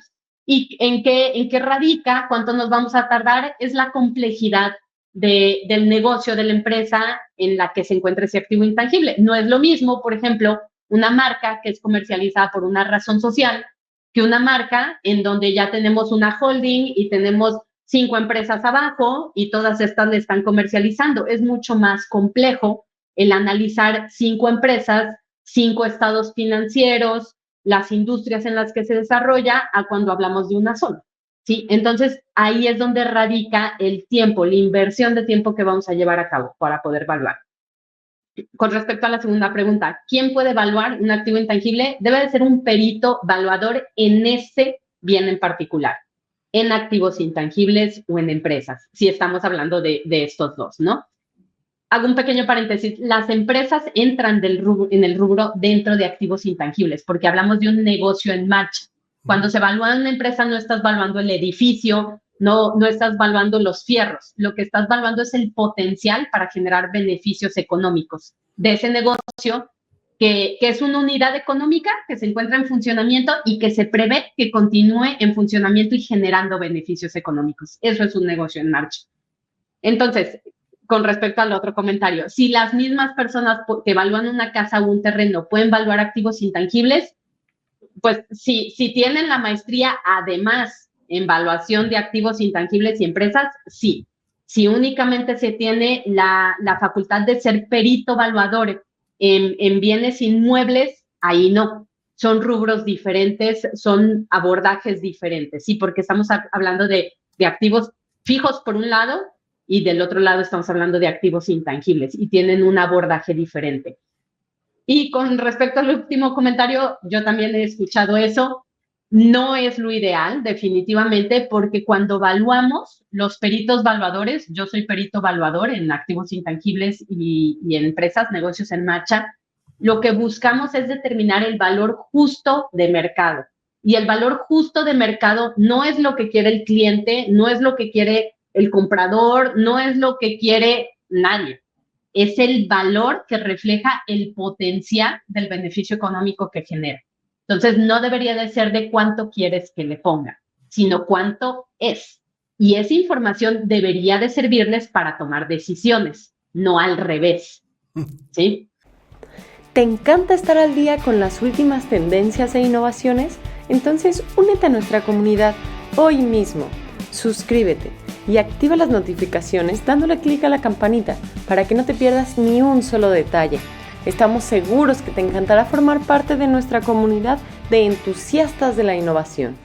¿Y en qué radica? ¿Cuánto nos vamos a tardar? Es la complejidad del negocio, de la empresa en la que se encuentra ese activo intangible. No es lo mismo, por ejemplo, una marca que es comercializada por una razón social que una marca en donde ya tenemos una holding y tenemos 5 empresas abajo y todas estas le están comercializando. Es mucho más complejo el analizar 5 empresas, 5 estados financieros, las industrias en las que se desarrolla, a cuando hablamos de una sola. ¿sí? Entonces, ahí es donde radica el tiempo, la inversión de tiempo que vamos a llevar a cabo para poder evaluar. Con respecto a la segunda pregunta, ¿quién puede evaluar un activo intangible? Debe de ser un perito evaluador en ese bien en particular, en activos intangibles o en empresas, si estamos hablando de estos dos, ¿no? Hago un pequeño paréntesis, las empresas entran en el rubro dentro de activos intangibles, porque hablamos de un negocio en marcha. Cuando se evalúa una empresa, no estás evaluando el edificio, no estás evaluando los fierros, lo que estás evaluando es el potencial para generar beneficios económicos de ese negocio, que es una unidad económica que se encuentra en funcionamiento y que se prevé que continúe en funcionamiento y generando beneficios económicos. Eso es un negocio en marcha. Entonces, con respecto al otro comentario, si las mismas personas que evalúan una casa o un terreno pueden evaluar activos intangibles, pues si tienen la maestría además en evaluación de activos intangibles y empresas, sí. Si únicamente se tiene la facultad de ser perito evaluador en bienes inmuebles, ahí no. Son rubros diferentes, son abordajes diferentes, ¿sí? Porque estamos hablando de activos fijos por un lado y del otro lado estamos hablando de activos intangibles y tienen un abordaje diferente. Y con respecto al último comentario, yo también he escuchado eso. No es lo ideal, definitivamente, porque cuando evaluamos, los peritos evaluadores, yo soy perito evaluador en activos intangibles y en empresas, negocios en marcha, lo que buscamos es determinar el valor justo de mercado. Y el valor justo de mercado no es lo que quiere el cliente, no es lo que quiere el comprador, no es lo que quiere nadie. Es el valor que refleja el potencial del beneficio económico que genera. Entonces, no debería de ser de cuánto quieres que le ponga, sino cuánto es. Y esa información debería de servirles para tomar decisiones, no al revés. ¿Sí? ¿Te encanta estar al día con las últimas tendencias e innovaciones? Entonces, únete a nuestra comunidad hoy mismo. Suscríbete y activa las notificaciones dándole clic a la campanita para que no te pierdas ni un solo detalle. Estamos seguros que te encantará formar parte de nuestra comunidad de entusiastas de la innovación.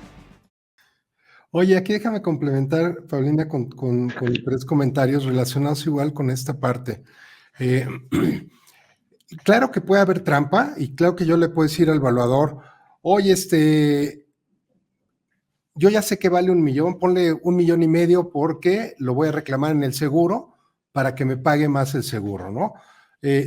Oye, aquí déjame complementar, Paulina, con 3 comentarios relacionados igual con esta parte. Claro que puede haber trampa y claro que yo le puedo decir al evaluador, oye, yo ya sé que vale 1 millón, ponle 1,5 millones porque lo voy a reclamar en el seguro para que me pague más el seguro, ¿no?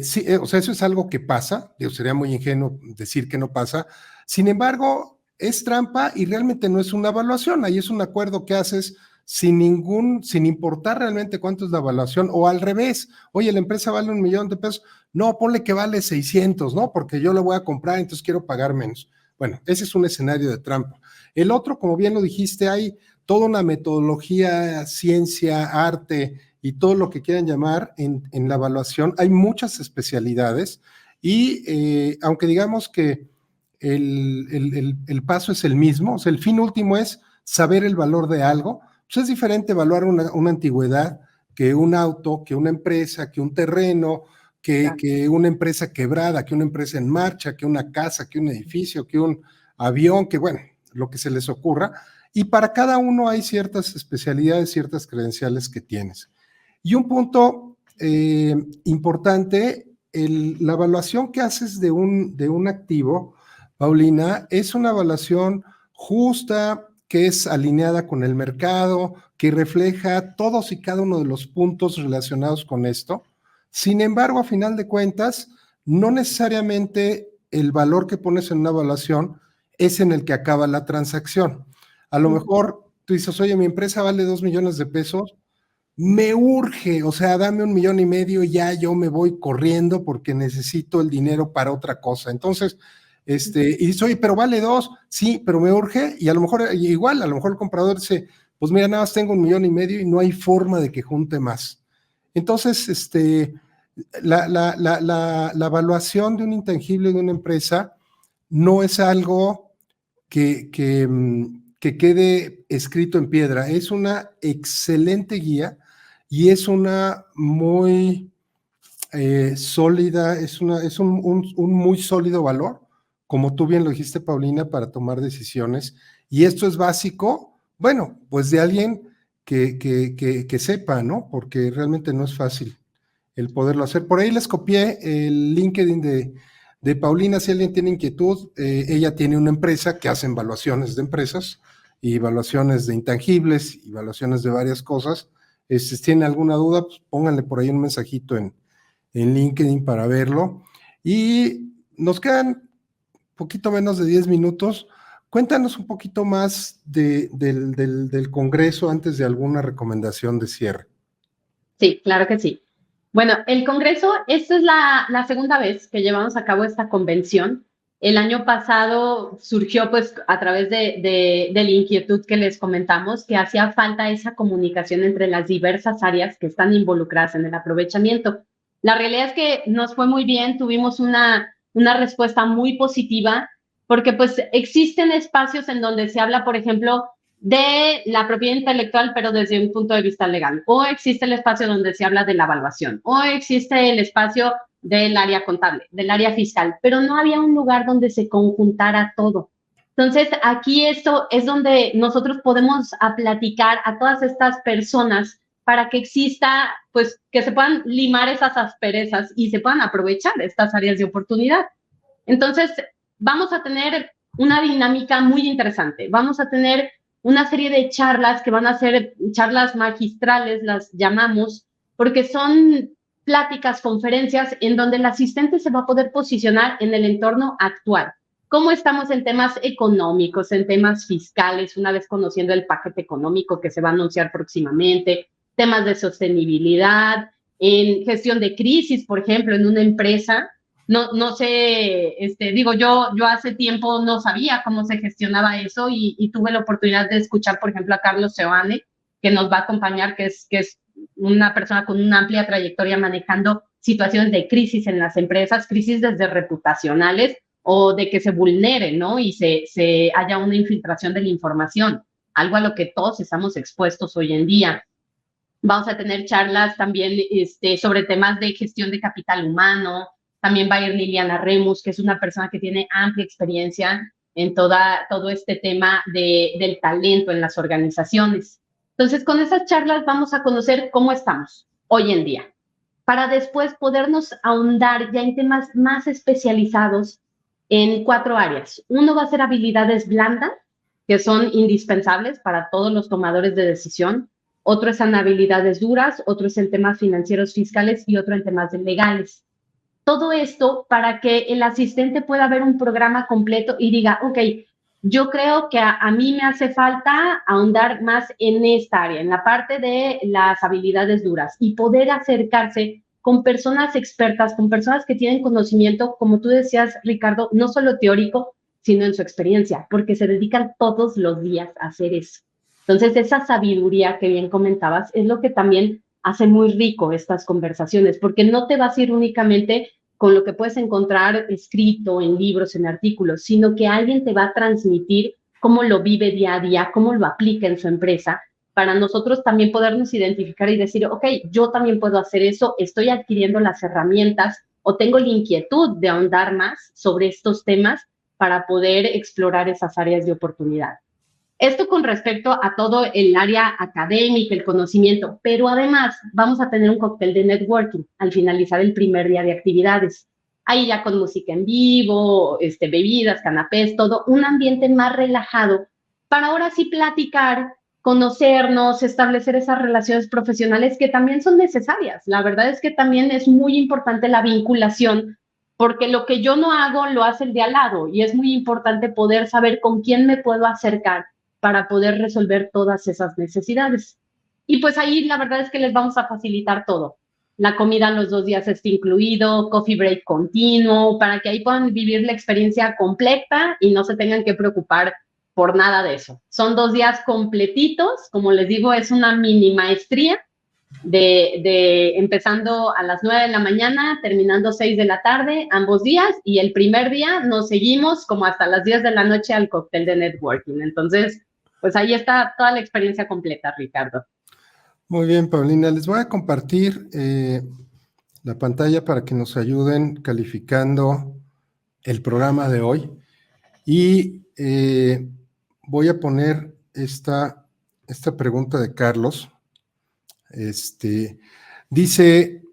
Sí, o sea, eso es algo que pasa, sería muy ingenuo decir que no pasa. Sin embargo, es trampa y realmente no es una evaluación, ahí es un acuerdo que haces sin importar realmente cuánto es la evaluación, o al revés, oye, la empresa vale 1 millón de pesos, no, ponle que vale 600, ¿no? Porque yo la voy a comprar, entonces quiero pagar menos. Bueno, ese es un escenario de trampa. El otro, como bien lo dijiste, hay toda una metodología, ciencia, arte y todo lo que quieran llamar en la evaluación. Hay muchas especialidades y aunque digamos que el paso es el mismo, o sea, el fin último es saber el valor de algo, pues es diferente evaluar una antigüedad que un auto, que una empresa, que un terreno, que una empresa quebrada, que una empresa en marcha, que una casa, que un edificio, que un avión, que bueno, lo que se les ocurra, y para cada uno hay ciertas especialidades, ciertas credenciales que tienes. Y un punto importante, la evaluación que haces de un activo, Paulina, es una evaluación justa, que es alineada con el mercado, que refleja todos y cada uno de los puntos relacionados con esto. Sin embargo, a final de cuentas, no necesariamente el valor que pones en una evaluación es en el que acaba la transacción. A lo mejor tú dices, oye, mi empresa vale 2 millones de pesos, me urge, o sea, dame 1,5 millones y ya yo me voy corriendo porque necesito el dinero para otra cosa. Entonces, y dices, oye, pero vale 2, sí, pero me urge, y a lo mejor, igual, a lo mejor el comprador dice, pues mira, nada más tengo 1,5 millones y no hay forma de que junte más. Entonces, la evaluación de un intangible de una empresa no es algo que quede escrito en piedra, es una excelente guía y es una muy sólida, es un muy sólido valor, como tú bien lo dijiste, Paulina, para tomar decisiones. Y esto es básico Bueno, pues de alguien que sepa, ¿no? Porque realmente no es fácil el poderlo hacer. Por ahí les copié el LinkedIn de Paulina, si alguien tiene inquietud. Ella tiene una empresa que hace evaluaciones de empresas y evaluaciones de intangibles, y evaluaciones de varias cosas. Si tienen alguna duda, pues pónganle por ahí un mensajito en LinkedIn para verlo. Y nos quedan poquito menos de 10 minutos. Cuéntanos un poquito más del Congreso antes de alguna recomendación de cierre. Sí, claro que sí. Bueno, el Congreso, esta es la segunda vez que llevamos a cabo esta convención. El año pasado surgió pues a través de la inquietud que les comentamos, que hacía falta esa comunicación entre las diversas áreas que están involucradas en el aprovechamiento. La realidad es que nos fue muy bien, tuvimos una respuesta muy positiva, porque pues existen espacios en donde se habla, por ejemplo, de la propiedad intelectual, pero desde un punto de vista legal. O existe el espacio donde se habla de la evaluación, o existe el espacio del área contable, del área fiscal, pero no había un lugar donde se conjuntara todo. Entonces, aquí esto es donde nosotros podemos platicar a todas estas personas para que exista, pues, que se puedan limar esas asperezas y se puedan aprovechar estas áreas de oportunidad. Entonces, vamos a tener una dinámica muy interesante. Vamos a tener una serie de charlas que van a ser charlas magistrales, las llamamos, porque son pláticas, conferencias en donde el asistente se va a poder posicionar en el entorno actual. ¿Cómo estamos en temas económicos, en temas fiscales, una vez conociendo el paquete económico que se va a anunciar próximamente, temas de sostenibilidad, en gestión de crisis, por ejemplo, en una empresa? No sé, digo, yo hace tiempo no sabía cómo se gestionaba eso y tuve la oportunidad de escuchar, por ejemplo, a Carlos Seoane, que nos va a acompañar, que es una persona con una amplia trayectoria manejando situaciones de crisis en las empresas, crisis desde reputacionales o de que se vulnere, ¿no? Y se haya una infiltración de la información, algo a lo que todos estamos expuestos hoy en día. Vamos a tener charlas también sobre temas de gestión de capital humano. También va a ir Liliana Remus, que es una persona que tiene amplia experiencia en todo este tema del talento en las organizaciones. Entonces, con esas charlas vamos a conocer cómo estamos hoy en día, para después podernos ahondar ya en temas más especializados en 4 áreas. Uno va a ser habilidades blandas, que son indispensables para todos los tomadores de decisión. Otro es en habilidades duras, otro es en temas financieros fiscales y otro en temas legales. Todo esto para que el asistente pueda ver un programa completo y diga, ok, yo creo que a mí me hace falta ahondar más en esta área, en la parte de las habilidades duras, y poder acercarse con personas expertas, con personas que tienen conocimiento, como tú decías, Ricardo, no solo teórico, sino en su experiencia, porque se dedican todos los días a hacer eso. Entonces, esa sabiduría que bien comentabas es lo que también hace muy rico estas conversaciones, porque no te vas a ir únicamente con lo que puedes encontrar escrito en libros, en artículos, sino que alguien te va a transmitir cómo lo vive día a día, cómo lo aplica en su empresa, para nosotros también podernos identificar y decir, ok, yo también puedo hacer eso, estoy adquiriendo las herramientas o tengo la inquietud de ahondar más sobre estos temas para poder explorar esas áreas de oportunidad. Esto con respecto a todo el área académica, el conocimiento, pero además vamos a tener un cóctel de networking al finalizar el primer día de actividades. Ahí ya con música en vivo, bebidas, canapés, todo, un ambiente más relajado para ahora sí platicar, conocernos, establecer esas relaciones profesionales que también son necesarias. La verdad es que también es muy importante la vinculación, porque lo que yo no hago lo hace el de al lado y es muy importante poder saber con quién me puedo acercar para poder resolver todas esas necesidades. Y pues ahí la verdad es que les vamos a facilitar todo. La comida los 2 días está incluido, coffee break continuo, para que ahí puedan vivir la experiencia completa y no se tengan que preocupar por nada de eso. Son 2 días completitos, como les digo, es una mini maestría de empezando a las 9 de la mañana, terminando 6 de la tarde, ambos días, y el primer día nos seguimos como hasta las 10 de la noche al cóctel de networking. Entonces, pues ahí está toda la experiencia completa, Ricardo. Muy bien, Paulina. Les voy a compartir la pantalla para que nos ayuden calificando el programa de hoy. Y voy a poner esta esta pregunta de Carlos. Dice,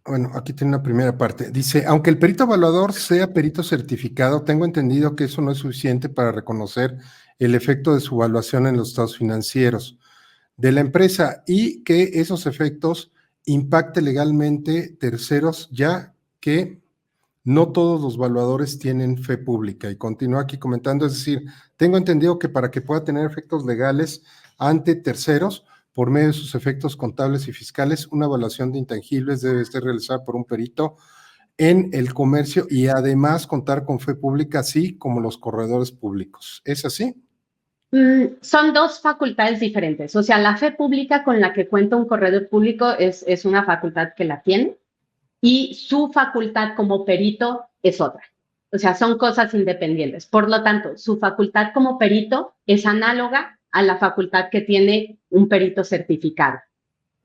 bueno, aquí tiene una primera parte. Dice, aunque el perito evaluador sea perito certificado, tengo entendido que eso no es suficiente para reconocer el efecto de su evaluación en los estados financieros de la empresa y que esos efectos impacte legalmente terceros, ya que no todos los evaluadores tienen fe pública. Y continúa aquí comentando, es decir, tengo entendido que para que pueda tener efectos legales ante terceros, por medio de sus efectos contables y fiscales, una evaluación de intangibles debe ser realizada por un perito en el comercio y además contar con fe pública, así como los corredores públicos. ¿Es así? Son dos facultades diferentes. O sea, la fe pública con la que cuenta un corredor público es una facultad que la tiene y su facultad como perito es otra. O sea, son cosas independientes. Por lo tanto, su facultad como perito es análoga a la facultad que tiene un perito certificado.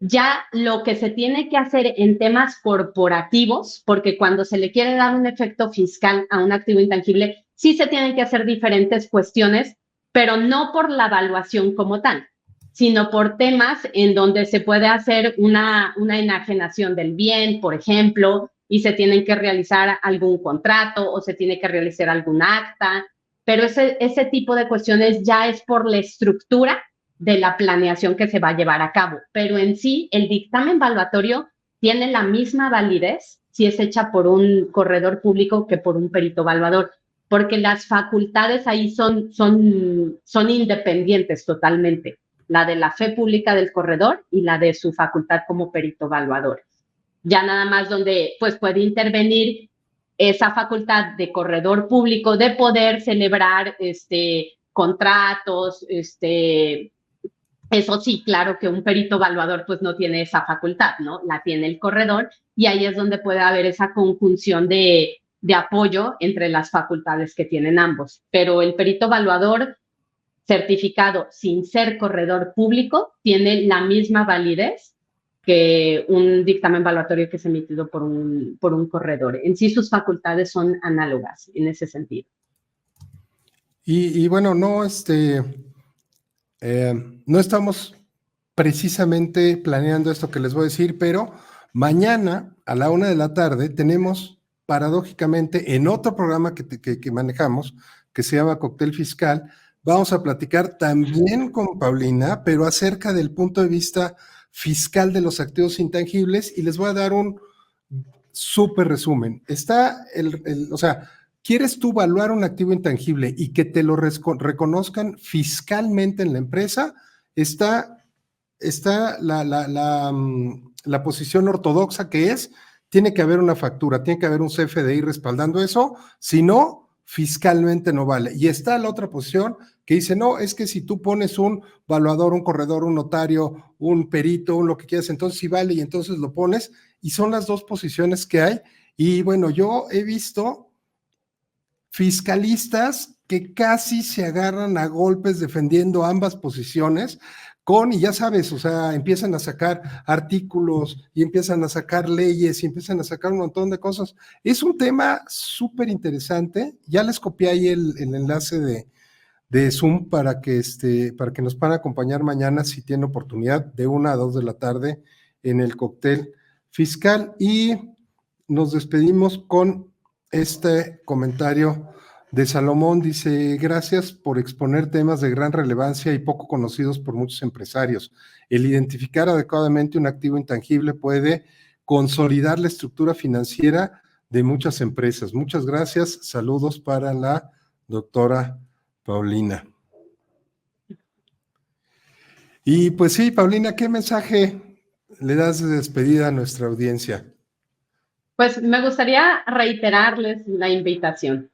Ya lo que se tiene que hacer en temas corporativos, porque cuando se le quiere dar un efecto fiscal a un activo intangible, sí se tienen que hacer diferentes cuestiones, pero no por la evaluación como tal, sino por temas en donde se puede hacer una enajenación del bien, por ejemplo, y se tienen que realizar algún contrato o se tiene que realizar algún acta, pero ese tipo de cuestiones ya es por la estructura de la planeación que se va a llevar a cabo. Pero en sí, el dictamen evaluatorio tiene la misma validez si es hecha por un corredor público que por un perito evaluador, porque las facultades ahí son independientes totalmente, la de la fe pública del corredor y la de su facultad como perito evaluador. Ya nada más donde pues puede intervenir esa facultad de corredor público de poder celebrar contratos, eso sí, claro que un perito evaluador pues no tiene esa facultad, ¿no? La tiene el corredor y ahí es donde puede haber esa conjunción de apoyo entre las facultades que tienen ambos. Pero el perito evaluador certificado sin ser corredor público tiene la misma validez que un dictamen evaluatorio que es emitido por un corredor. En sí sus facultades son análogas en ese sentido. Y bueno, no, no estamos precisamente planeando esto que les voy a decir, pero mañana a la 1:00 p.m. tenemos paradójicamente en otro programa que manejamos, que se llama Cóctel Fiscal, vamos a platicar también con Paulina, pero acerca del punto de vista fiscal de los activos intangibles, y les voy a dar un súper resumen. Está o sea, ¿quieres tú evaluar un activo intangible y que te lo reconozcan fiscalmente en la empresa? Está la posición ortodoxa, que es, tiene que haber una factura, tiene que haber un CFDI respaldando eso, si no, fiscalmente no vale. Y está la otra posición que dice, no, es que si tú pones un evaluador, un corredor, un notario, un perito, un lo que quieras, entonces sí vale y entonces lo pones, y son las dos posiciones que hay. Y bueno, yo he visto fiscalistas que casi se agarran a golpes defendiendo ambas posiciones, y ya sabes, o sea, empiezan a sacar artículos y empiezan a sacar leyes y empiezan a sacar un montón de cosas. Es un tema súper interesante. Ya les copié ahí el enlace de Zoom para que nos puedan acompañar mañana, si tienen oportunidad, de 1 a 2 de la tarde en el cóctel fiscal. Y nos despedimos con este comentario de Salomón. Dice, gracias por exponer temas de gran relevancia y poco conocidos por muchos empresarios. El identificar adecuadamente un activo intangible puede consolidar la estructura financiera de muchas empresas. Muchas gracias. Saludos para la doctora Paulina. Y pues sí, Paulina, ¿qué mensaje le das de despedida a nuestra audiencia? Pues me gustaría reiterarles la invitación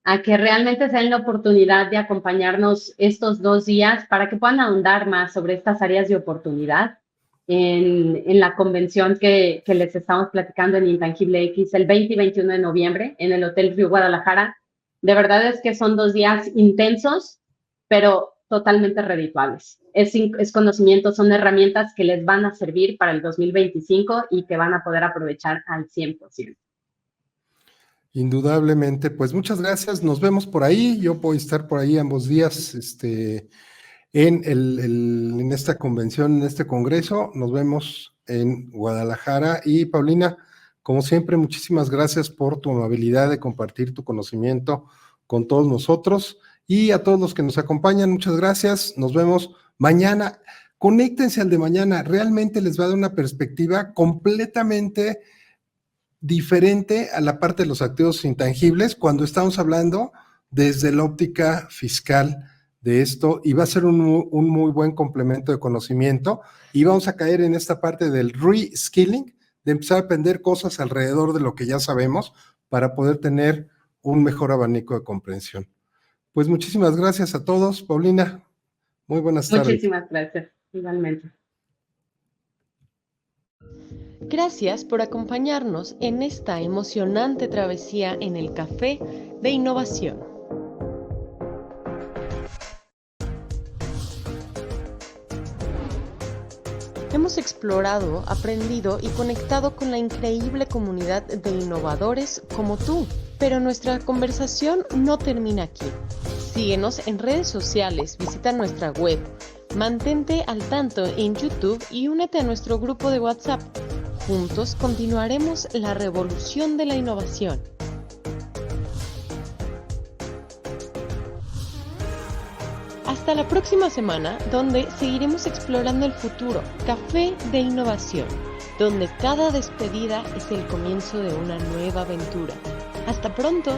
a que realmente se den la oportunidad de acompañarnos estos 2 días para que puedan ahondar más sobre estas áreas de oportunidad en la convención que les estamos platicando en Intangible X el 20 y 21 de noviembre en el Hotel Río Guadalajara. De verdad es que son 2 días intensos, pero totalmente redituables. Es conocimiento, son herramientas que les van a servir para el 2025 y que van a poder aprovechar al 100%. Indudablemente, pues muchas gracias, nos vemos por ahí, yo voy a estar por ahí ambos días, en esta convención, en este congreso. Nos vemos en Guadalajara. Y Paulina, como siempre, muchísimas gracias por tu amabilidad de compartir tu conocimiento con todos nosotros. Y a todos los que nos acompañan, muchas gracias. Nos vemos mañana. Conéctense al de mañana. Realmente les va a dar una perspectiva completamente diferente a la parte de los activos intangibles cuando estamos hablando desde la óptica fiscal de esto, y va a ser un muy buen complemento de conocimiento, y vamos a caer en esta parte del reskilling, de empezar a aprender cosas alrededor de lo que ya sabemos para poder tener un mejor abanico de comprensión. Pues muchísimas gracias a todos. Paulina, muy buenas tardes. Muchísimas gracias, igualmente. Gracias por acompañarnos en esta emocionante travesía en el Café de Innovación. Hemos explorado, aprendido y conectado con la increíble comunidad de innovadores como tú, pero nuestra conversación no termina aquí. Síguenos en redes sociales, visita nuestra web, mantente al tanto en YouTube y únete a nuestro grupo de WhatsApp. Juntos continuaremos la revolución de la innovación. Hasta la próxima semana, donde seguiremos explorando el futuro. Café de Innovación, donde cada despedida es el comienzo de una nueva aventura. ¡Hasta pronto!